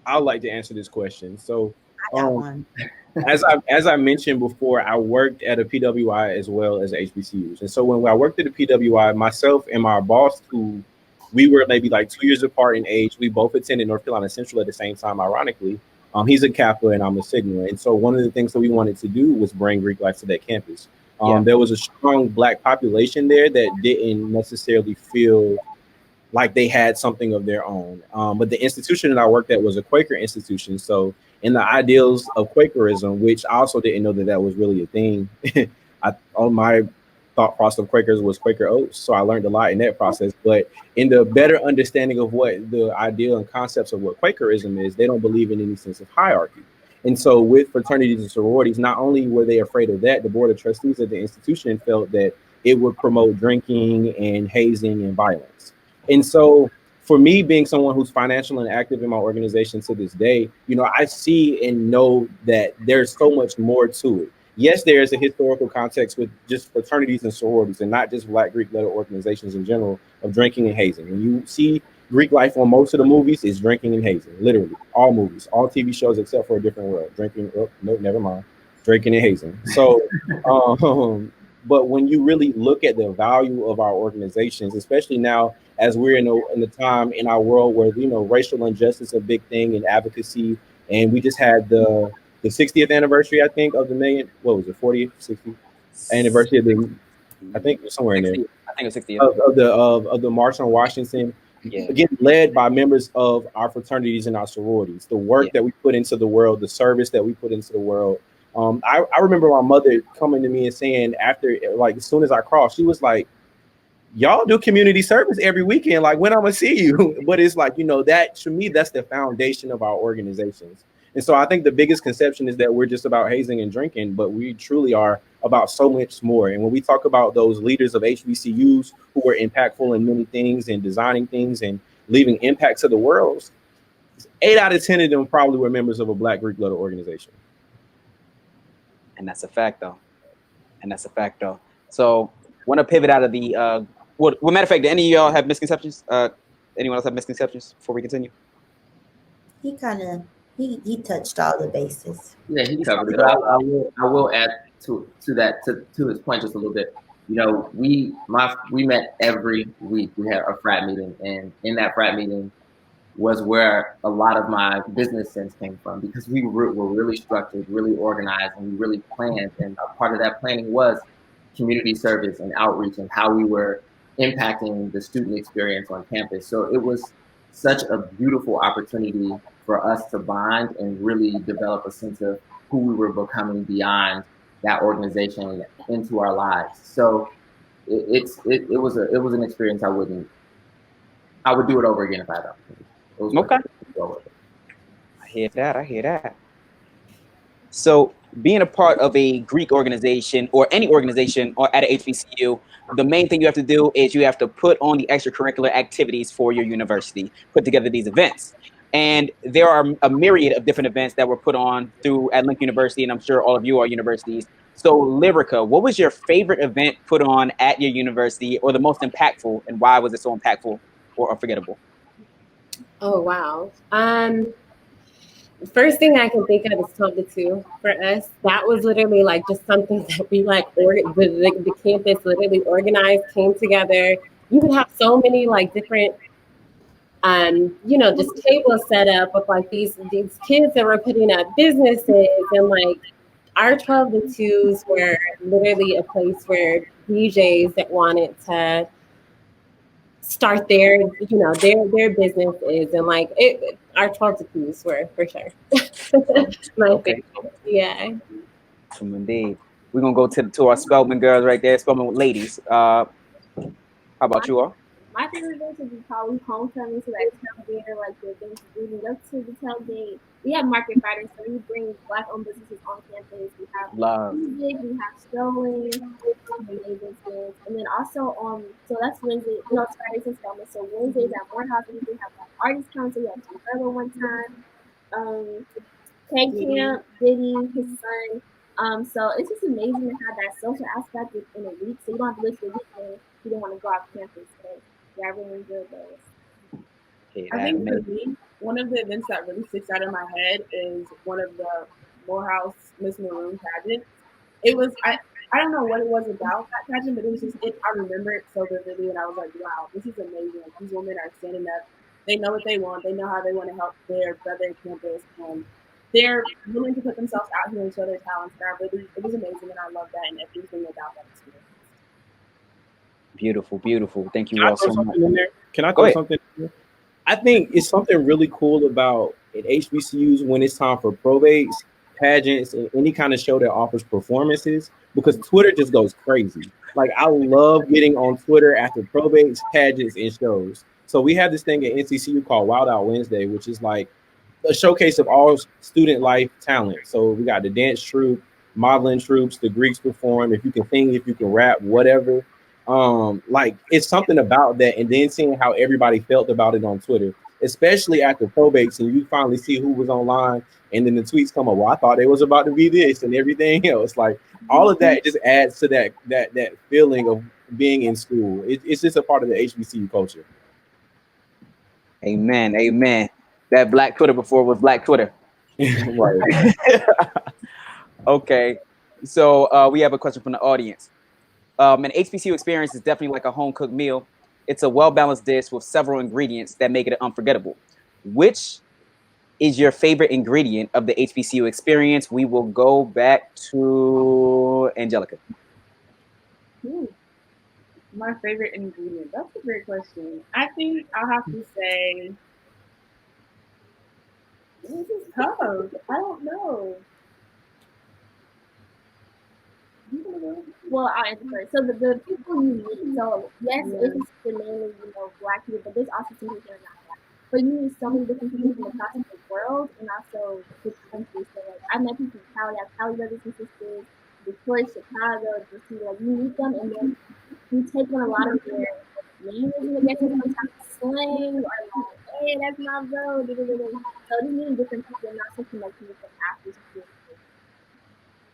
I'd like to answer this question. So, I got one. as I mentioned before, I worked at a PWI as well as HBCUs, and so when I worked at a PWI, myself and my boss, who we were maybe like 2 years apart in age, we both attended North Carolina Central at the same time. Ironically, he's a Kappa and I'm a Sigma, and so one of the things that we wanted to do was bring Greek life to that campus. There was a strong Black population there that didn't necessarily feel like they had something of their own. But the institution that I worked at was a Quaker institution. So in the ideals of Quakerism, which I also didn't know that that was really a thing, on my thought process of Quakers was Quaker oats. So I learned a lot in that process. But in the better understanding of what the ideal and concepts of what Quakerism is, they don't believe in any sense of hierarchy. And so with fraternities and sororities, not only were they afraid of that, the board of trustees of the institution felt that it would promote drinking and hazing and violence. And so for me, being someone who's financial and active in my organization to this day, I see and know that there's so much more to it. Yes, there is a historical context with just fraternities and sororities and not just Black Greek letter organizations in general of drinking and hazing. And you see Greek life on most of the movies is drinking and hazing, literally all movies, all TV shows except for A Different World. Drinking, oh, no, never mind, drinking and hazing. So, but when you really look at the value of our organizations, especially now as we're in the time in our world where racial injustice is a big thing and advocacy, and we just had the 60th anniversary, I think, of the million. What was it, 40th, 60th anniversary of the? I think somewhere 60, in there. I think it was 60th of the March on Washington. Yeah. Again, led by members of our fraternities and our sororities. The work that we put into the world, the service that we put into the world. I remember my mother coming to me and saying after, like, as soon as I crossed, she was like, y'all do community service every weekend. Like, when I'm gonna see you? But it's like, that to me, that's the foundation of our organizations. And so I think the biggest conception is that we're just about hazing and drinking, but we truly are about so much more. And when we talk about those leaders of HBCUs who were impactful in many things and designing things and leaving impact to the world, 8 out of 10 of them probably were members of a Black Greek letter organization. And that's a fact, though. So, want to pivot out of the. Well, matter of fact, do any of y'all have misconceptions? Anyone else have misconceptions before we continue? He touched all the bases. Yeah, he covered it. I will add to that to his point just a little bit. We met every week. We had a frat meeting, and in that frat meeting was where a lot of my business sense came from, because we were really structured, really organized, and we really planned. And a part of that planning was community service and outreach and how we were impacting the student experience on campus. So it was such a beautiful opportunity for us to bond and really develop a sense of who we were becoming beyond that organization into our lives. So it was an experience I would do it over again if I had the opportunity. Okay. I hear that. So being a part of a Greek organization or any organization or at a HBCU, the main thing you have to do is you have to put on the extracurricular activities for your university, put together these events. And there are a myriad of different events that were put on through at Link University, and I'm sure all of you are universities. So Lyrica, what was your favorite event put on at your university, or the most impactful, and why was it so impactful or unforgettable? Oh, wow. First thing I can think of is Talk to Two for us. That was literally like just something that we like, the campus literally organized, came together. You would have so many like different, just tables set up with like these kids that were putting up businesses, and like our 12 to 2s were literally a place where DJs that wanted to start their businesses, and like our 12 to 2s were for sure. My favorite. Yeah. Indeed. We're gonna go to our Spelman girls right there, Spelman ladies. How about you all? My favorite events would be probably homecoming, so that tailgate, like the events leading up to the tailgate, we have market fighters, so we bring Black-owned businesses on campus. We have Love. music, we have strolling, amazing experience, and then also so that's Wednesday, no, it's Fridays and Spelman. So Wednesdays at Morehouse, we usually have like artist council. We had Kim Furlow one time. K Camp, Diddy, his son. So it's just amazing to have that social aspect in a week. So you don't have to list the weekend. You don't want to go off campus. But yeah, I really enjoyed those. Okay, I that think for amazing. me, one of the events that really sticks out in my head is one of the Morehouse Miss Maroon pageants. It was I don't know what it was about that pageant, but it was just it. I remember it so vividly, and I was like, wow, this is amazing. Like, these women are standing up. They know what they want. They know how they want to help their brother campus, and they're willing to put themselves out here and show their talents. And I really, it was amazing, and I love that and everything about that experience. Beautiful, beautiful. Thank Can you I all throw so much. something in there? Can I Go throw ahead. something in there? I think it's something really cool about at HBCUs when it's time for probates, pageants, and any kind of show that offers performances, because Twitter just goes crazy. Like, I love getting on Twitter after probates, pageants, and shows. So we have this thing at NCCU called Wild Out Wednesday, which is like a showcase of all student life talent. So we got the dance troupe, modeling troops, the Greeks perform. If you can sing, if you can rap, whatever. Like, it's something about that, and then seeing how everybody felt about it on Twitter, especially after probates, and you finally see who was online, and then the tweets come up. Well, I thought it was about to be this and everything else. Like, all of that just adds to that feeling of being in school. It's just a part of the HBCU culture. Amen. Amen. That Black Twitter before was Black Twitter. Right. Okay. So we have a question from the audience. An HBCU experience is definitely like a home cooked meal. It's a well balanced dish with several ingredients that make it unforgettable. Which is your favorite ingredient of the HBCU experience? We will go back to Angelica. My favorite ingredient. That's a great question. I think I'll have to say this is tough. I don't know. Well, I'll answer first. So the people you meet. So yes, it's mainly Black people, but there's also some people that are not Black. But you meet so many different people from across the world and also the country. So like I met people from Cali, I have Cali brothers and sisters, Detroit, Chicago, DC. Like you meet them and then you take on a lot of their language, I guess, and sometimes slang or like, hey, that's my bro. So just meeting different people and not taking like people from after school.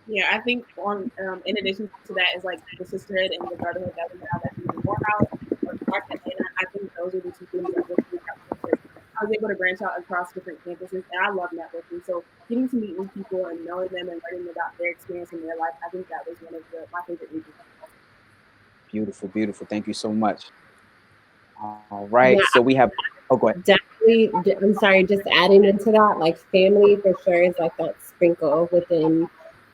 Yeah, I think on in addition to that is like the sisterhood and the brotherhood that we have at either Morehouse or Clark Atlanta. I think those are the two things that really help because I was able to branch out across different campuses and I love networking. So getting to meet new people and knowing them and learning about their experience in their life, I think that was one of my favorite reasons. Beautiful, beautiful. Thank you so much. All right. Yeah, So we have. Oh, go ahead. definitely. I'm sorry, just adding into that, like family for sure is like that sprinkle within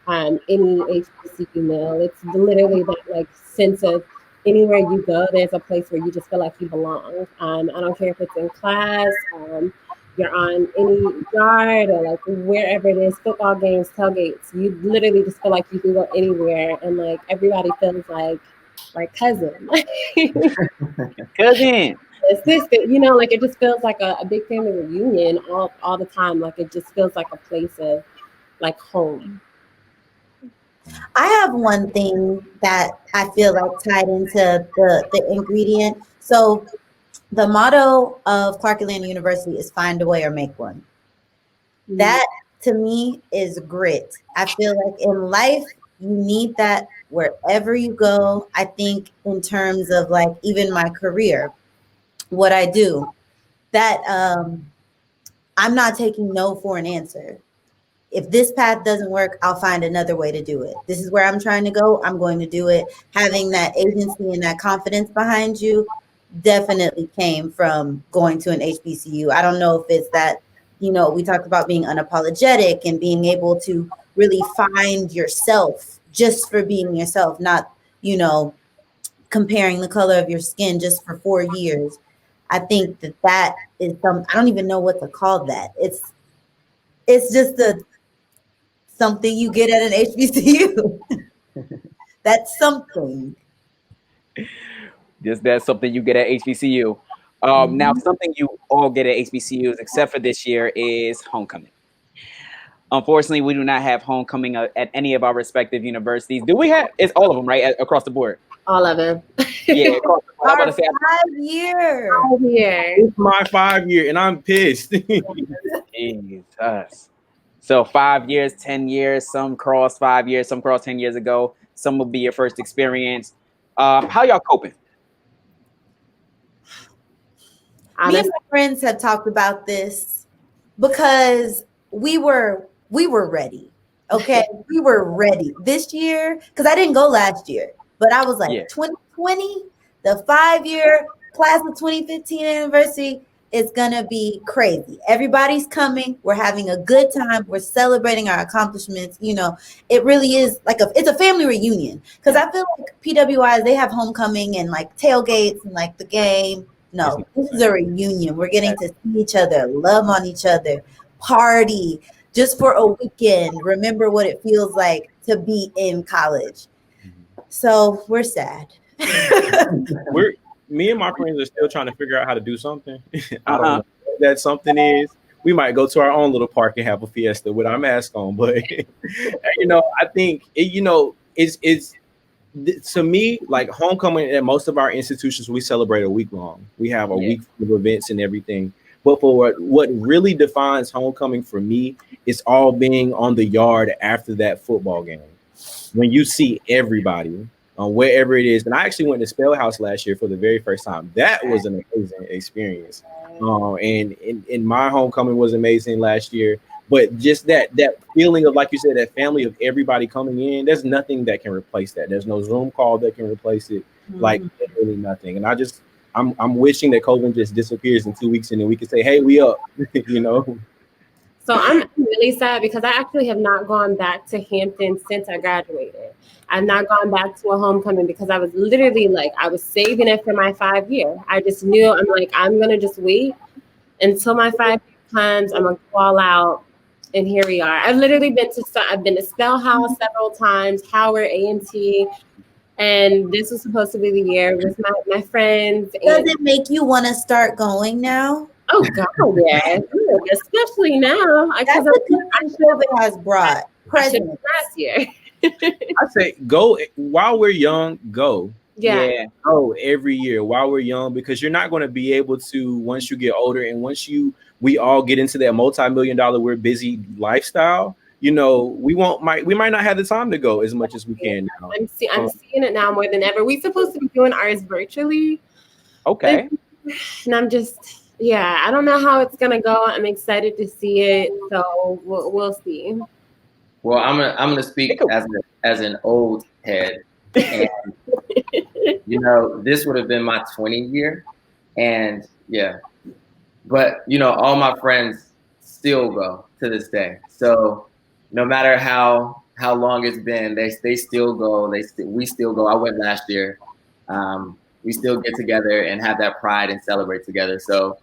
any HBCU meal. It's literally that like sense of anywhere you go, there's a place where you just feel like you belong. I don't care if it's in class, you're on any yard or like wherever it is, football games, tailgates. You literally just feel like you can go anywhere, and like everybody feels like cousin. Cousin. Assistant, like it just feels like a big family reunion all the time. Like it just feels like a place of like home. I have one thing that I feel like tied into the ingredient. So the motto of Clark Atlanta University is find a way or make one. That to me is grit. I feel like in life, you need that wherever you go. I think in terms of like even my career, what I do, that I'm not taking no for an answer. If this path doesn't work, I'll find another way to do it. This is where I'm trying to go. I'm going to do it. Having that agency and that confidence behind you definitely came from going to an HBCU. I don't know if it's that, we talked about being unapologetic and being able to really find yourself just for being yourself, not, comparing the color of your skin just for 4 years. I think that is I don't even know what to call that. It's just something you get at an HBCU. That's something. Just that's something you get at HBCU. Now, something you all get at HBCUs, except for this year, is homecoming. Unfortunately, we do not have homecoming at any of our respective universities. Do we have? It's all of them, right? Across the board. All of them. Yeah, across the board. I'm about Our to say, 5-year. Here. It's my 5-year, and I'm pissed. Jesus. So 5 years, 10 years, some cross 5 years, some cross 10 years ago. Some will be your first experience. How y'all coping? Me and my friends have talked about this because we were ready. Okay, we were ready this year because I didn't go last year, but I was like 2020, the 5-year class of 2015 anniversary is gonna be crazy. Everybody's coming. We're having a good time. We're celebrating our accomplishments. You know, it really is like it's a family reunion because I feel like PWIs they have homecoming and like tailgates and like the game. No, this is a reunion. We're getting to see each other, love on each other, party just for a weekend. Remember what it feels like to be in college. So we're sad. Me and my friends are still trying to figure out how to do something. I don't know what that something is. We might go to our own little park and have a fiesta with our mask on, but I think it's to me, like homecoming at most of our institutions, we celebrate a week long. We have a week of events and everything. But for what really defines homecoming for me, it's all being on the yard after that football game. When you see everybody wherever it is. And I actually went to Spell House last year for the very first time. That was an amazing experience. And my homecoming was amazing last year. But just that feeling of, like you said, that family of everybody coming in, there's nothing that can replace that. There's no Zoom call that can replace it. Like really nothing. And I'm wishing that COVID just disappears in 2 weeks and then we can say, hey, we up, So I'm really sad because I actually have not gone back to Hampton since I graduated. I've not gone back to a homecoming because I was literally like, I was saving it for my 5-year. I just knew I'm going to just wait until my 5-year comes. I'm going to go all out. And here we are. I've been to Spell House several times, Howard, A&T, and this was supposed to be the year with my friends. Does it make you want to start going now? Oh God, yeah, especially now. That's what COVID has brought. Present last year. I say go while we're young. Go. Yeah. Go every year while we're young, because you're not going to be able to once you get older and we all get into that multi-million-dollar we're busy lifestyle. We might not have the time to go as much as we can now. I'm seeing it now more than ever. We're supposed to be doing ours virtually. Okay. And I'm just, I don't know how it's gonna go. I'm excited to see it, so we'll see. Well, I'm gonna speak as an old head, and this would have been my 20th year, and but all my friends still go to this day. So no matter how long it's been, they still go. We still go. I went last year. We still get together and have that pride and celebrate together. So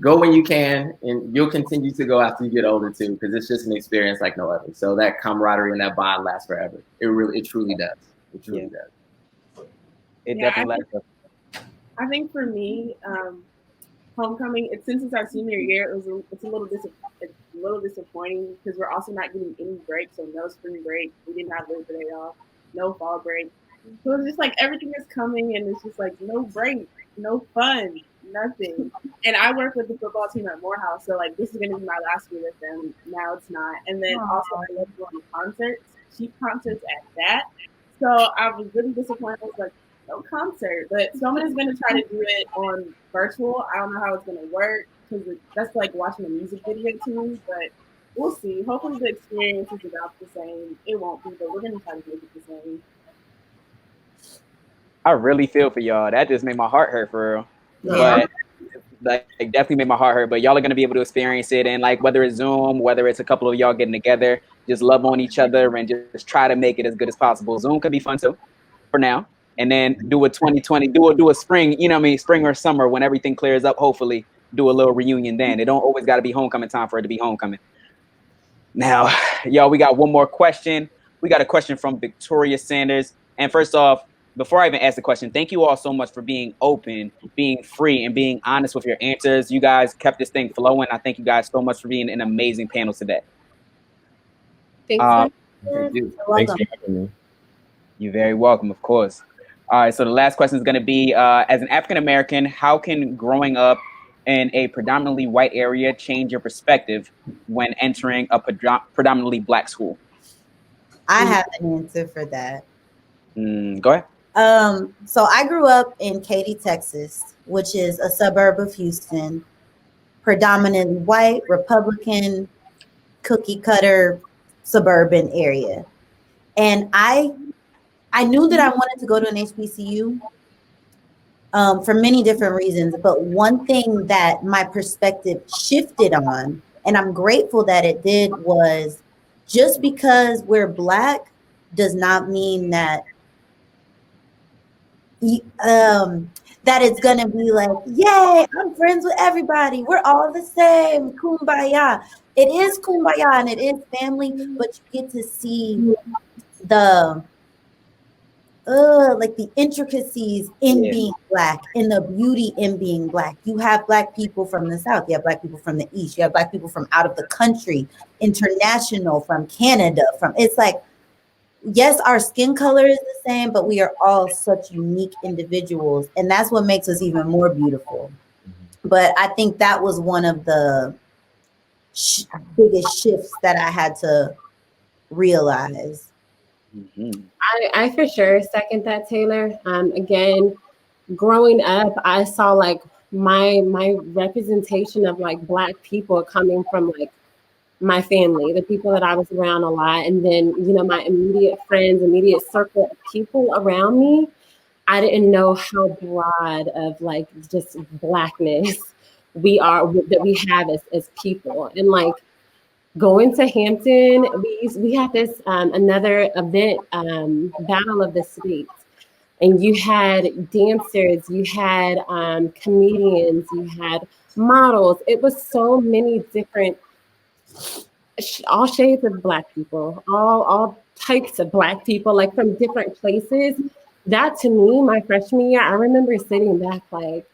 go when you can, and you'll continue to go after you get older too, because it's just an experience like no other. So that camaraderie and that bond lasts forever. It truly does. It truly does. It definitely lasts. I think for me, homecoming, since it's our senior year, it's a little disappointing because we're also not getting any break. So no spring break. We didn't have Labor Day off. No fall break. So it's just like everything is coming, and it's just like no break, no fun, nothing. And I work with the football team at Morehouse, so like this is going to be my last year with them. Now it's not. And then also I love going to concerts, cheap concerts at that. So I was really disappointed. I was like, no concert, but someone is going to try to do it on virtual. I don't know how it's going to work because that's like watching a music video to me, but we'll see. Hopefully the experience is about the same. It won't be, but we're going to try to make it the same. I really feel for y'all. That just made my heart hurt for real. Yeah. But like definitely made my heart hurt. But y'all are gonna be able to experience it, and like whether it's Zoom, whether it's a couple of y'all getting together, just love on each other and just try to make it as good as possible. Zoom could be fun too, for now. And then do a 2020, do a spring, spring or summer when everything clears up. Hopefully, do a little reunion then. It don't always got to be homecoming time for it to be homecoming. Now, y'all, we got one more question. We got a question from Victoria Sanders. And first off, before I even ask the question, thank you all so much for being open, being free, and being honest with your answers. You guys kept this thing flowing. I thank you guys so much for being an amazing panel today. Thanks Um, Thank you. You're Thanks welcome. for having me. You're very welcome, of course. All right, so the last question is going to be, as an African American, how can growing up in a predominantly white area change your perspective when entering a predominantly Black school? I have an answer for that. Go ahead. So I grew up in Katy, Texas, which is a suburb of Houston, predominantly white, Republican, cookie cutter suburban area. And I knew that I wanted to go to an HBCU for many different reasons. But one thing that my perspective shifted on, and I'm grateful that it did, was just because we're Black does not mean that that it's gonna be like, yay, I'm friends with everybody. We're all the same. Kumbaya. It is kumbaya and it is family, but you get to see the like the intricacies in being Black and the beauty in being Black. You have Black people from the South, you have Black people from the East, you have Black people from out of the country, international, from Canada, from it's like, yes, our skin color is the same, but we are all such unique individuals, and that's what makes us even more beautiful. But I think that was one of the biggest shifts that I had to realize. Mm-hmm. I for sure second that, Taylor. Again, growing up, I saw like my representation of like Black people coming from like my family, the people that I was around a lot, and then my immediate friends, immediate circle of people around me. I didn't know how broad of like just Blackness that we have as people, and like going to Hampton, we had this another event, Battle of the States, and you had dancers, you had comedians, you had models. It was so many different, all shades of Black people, all types of Black people, like from different places. That to me, my freshman year, I remember sitting back like,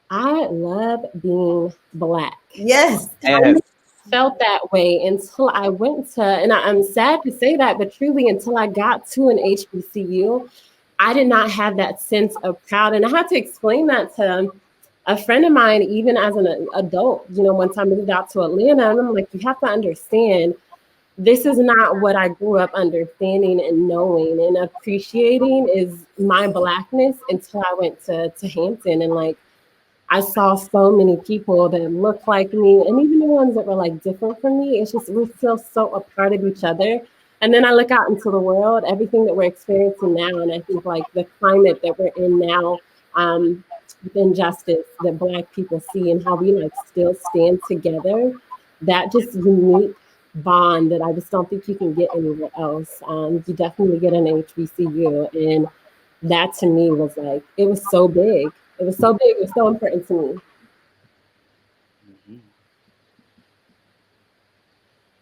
I love being Black. Yes. And Felt that way until I went to, and I'm sad to say that, but truly until I got to an HBCU, I did not have that sense of proud. And I had to explain that to a friend of mine, even as an adult, once I moved out to Atlanta, and I'm like, you have to understand, this is not what I grew up understanding and knowing and appreciating is my Blackness until I went to Hampton, and like, I saw so many people that looked like me, and even the ones that were like different from me. It's just we're still so a part of each other. And then I look out into the world, everything that we're experiencing now, and I think like the climate that we're in now, with injustice that Black people see and how we like still stand together, that just unique bond that I just don't think you can get anywhere else. You definitely get an HBCU, and that to me was like, it was so big. It was so big. It was so important to me.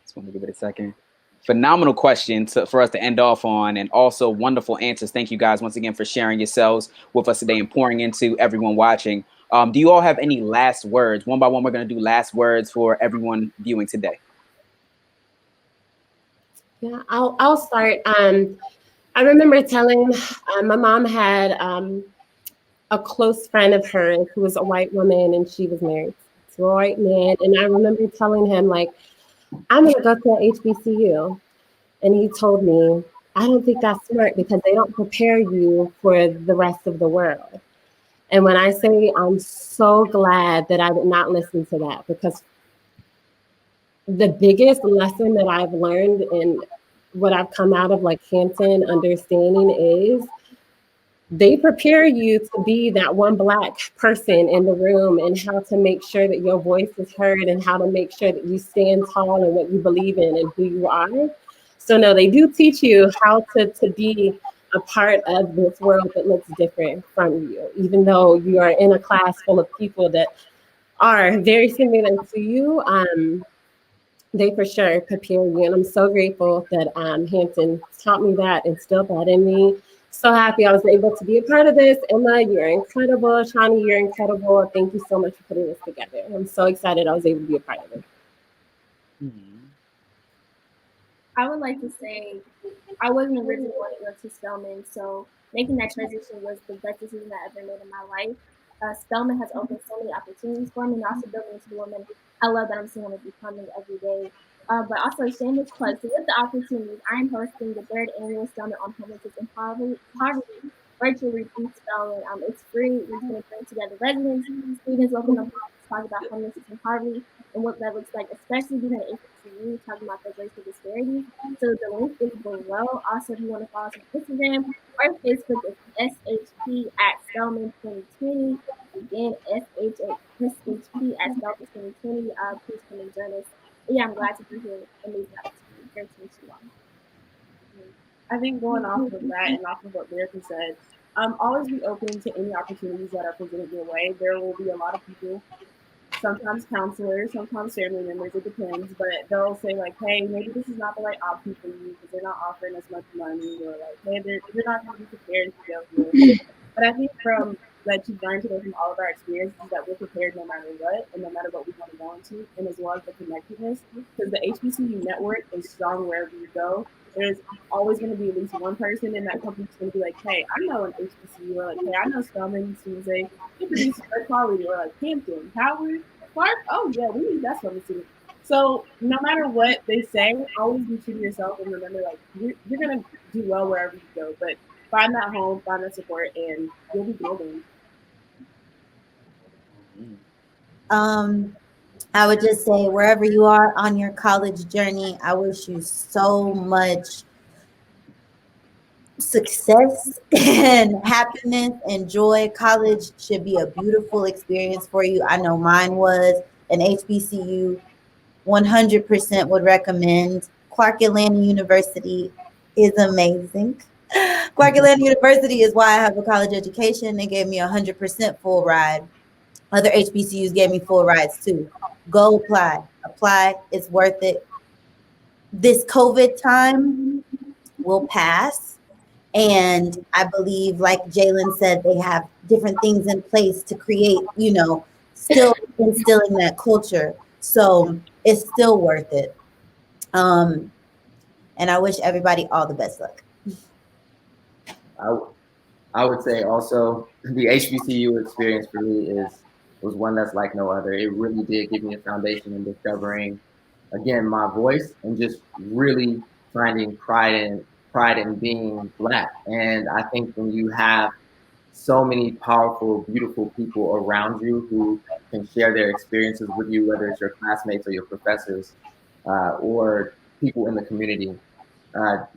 Just want to give it a second. Phenomenal question for us to end off on, and also wonderful answers. Thank you guys once again for sharing yourselves with us today and pouring into everyone watching. Do you all have any last words? One by one, we're going to do last words for everyone viewing today. Yeah, I'll start. I remember telling my mom had a close friend of hers who was a white woman, and she was married to a white man. And I remember telling him, like, I'm going to go to an HBCU. And he told me, I don't think that's smart because they don't prepare you for the rest of the world. And when I say I'm so glad that I did not listen to that, because the biggest lesson that I've learned and what I've come out of like Hampton understanding is they prepare you to be that one Black person in the room and how to make sure that your voice is heard and how to make sure that you stand tall in what you believe in and who you are. So no, they do teach you how to be a part of this world that looks different from you, even though you are in a class full of people that are very similar to you. They for sure prepare you. And I'm so grateful that Hampton taught me that, instilled that in me. So happy I was able to be a part of this. Emma, you're incredible. Shani, you're incredible. Thank you so much for putting this together. I'm so excited I was able to be a part of it. I would like to say I wasn't originally going to go to Spelman, so making that transition was the best decision I ever made in my life. Spelman has opened so many opportunities for me, and also building into the woman I love that I'm seeing I'm becoming every day. But also, shameless plug. So, with the opportunities, I am hosting the third annual Summit on Homelessness and Poverty virtual retreat Spelman. It's free. We're going to bring together residents, students, local nonprofits, talk about homelessness and poverty and what that looks like, especially being an HBCU, talking about the racial disparities. So the link is below. Also, if you want to follow us on Instagram or Facebook, it's SHP at Spelman 2020. Again, SHP at Spelman 2020. Please come and join us. And yeah, I'm glad to be here. Amazing opportunity. Great to meet you all. I think going off of that and off of what Lyrica said, always be open to any opportunities that are presented your way. There will be a lot of people, sometimes counselors, sometimes family members, it depends, but they'll say like, hey, maybe this is not the right option for you because they're not offering as much money, or like, hey, they're not going to be prepared if you go here. But I think from that you've learned today from all of our experiences that we're prepared no matter what and no matter what we want to go into, and as well as the connectedness, because the HBCU network is strong wherever you go. There's always going to be at least one person in that company who's going to be like, hey, I know an HBCU, or like, hey, I know Spelman, Tuesday, they produce good quality, or like Hampton, Howard, Clark. Oh yeah, we need that Spelman student. So no matter what they say, always be true to yourself and remember, like you're gonna do well wherever you go. But find that home, find that support, and you'll be golden. I would just say wherever you are on your college journey, I wish you so much success and happiness and joy. College should be a beautiful experience for you. I know mine was. An HBCU 100% would recommend. Clark Atlanta University is amazing. Clark Atlanta University is why I have a college education. They gave me 100% full ride. Other HBCUs gave me full rides too. Go apply. Apply. It's worth it. This COVID time will pass. And I believe, like Jalen said, they have different things in place to create, still instilling that culture. So it's still worth it. And I wish everybody all the best luck. I would say also the HBCU experience for me was one that's like no other. It really did give me a foundation in discovering, again, my voice and just really finding pride in being Black. And I think when you have so many powerful, beautiful people around you who can share their experiences with you, whether it's your classmates or your professors, or people in the community,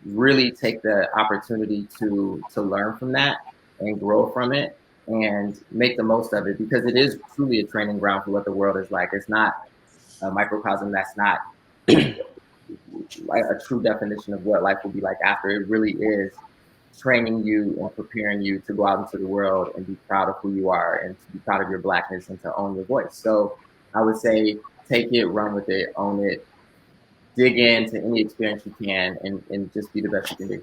really take the opportunity to learn from that and grow from it and make the most of it, because it is truly a training ground for what the world is like. It's not a microcosm. That's not like a true definition of what life will be like after. It really is training you and preparing you to go out into the world and be proud of who you are and to be proud of your Blackness and to own your voice. So I would say take it, run with it, own it, dig into any experience you can, and just be the best you can be.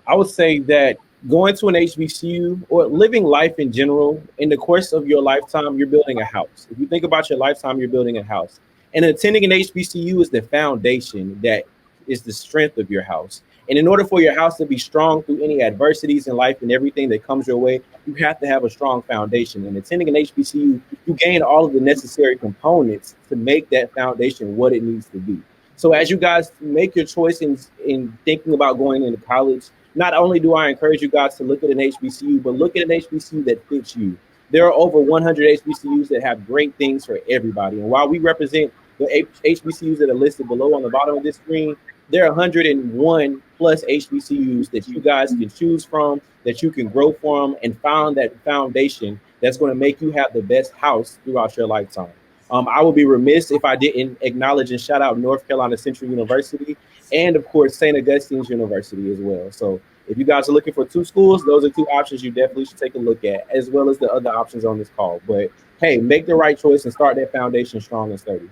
I would say that going to an HBCU or living life in general, in the course of your lifetime, you're building a house. If you think about your lifetime, you're building a house. And attending an HBCU is the foundation that is the strength of your house. And in order for your house to be strong through any adversities in life and everything that comes your way, you have to have a strong foundation. And attending an HBCU, you gain all of the necessary components to make that foundation what it needs to be. So as you guys make your choice in thinking about going into college, not only do I encourage you guys to look at an HBCU, but look at an HBCU that fits you. There are over 100 HBCUs that have great things for everybody. And while we represent the HBCUs that are listed below on the bottom of this screen, there are 101 plus HBCUs that you guys can choose from, that you can grow from, and found that foundation that's going to make you have the best house throughout your lifetime. I would be remiss if I didn't acknowledge and shout out North Carolina Central University and, of course, St. Augustine's University as well. So if you guys are looking for two schools, those are two options you definitely should take a look at, as well as the other options on this call. But hey, make the right choice and start that foundation strong and sturdy.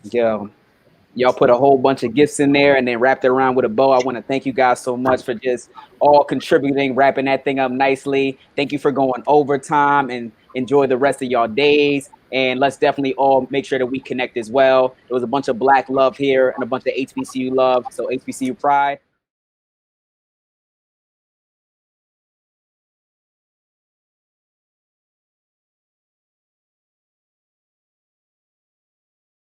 Yeah. Y'all put a whole bunch of gifts in there and then wrapped it around with a bow. I want to thank you guys so much for just all contributing, wrapping that thing up nicely. Thank you for going overtime, and enjoy the rest of y'all days. And let's definitely all make sure that we connect as well. There was a bunch of Black love here and a bunch of HBCU love. So HBCU pride.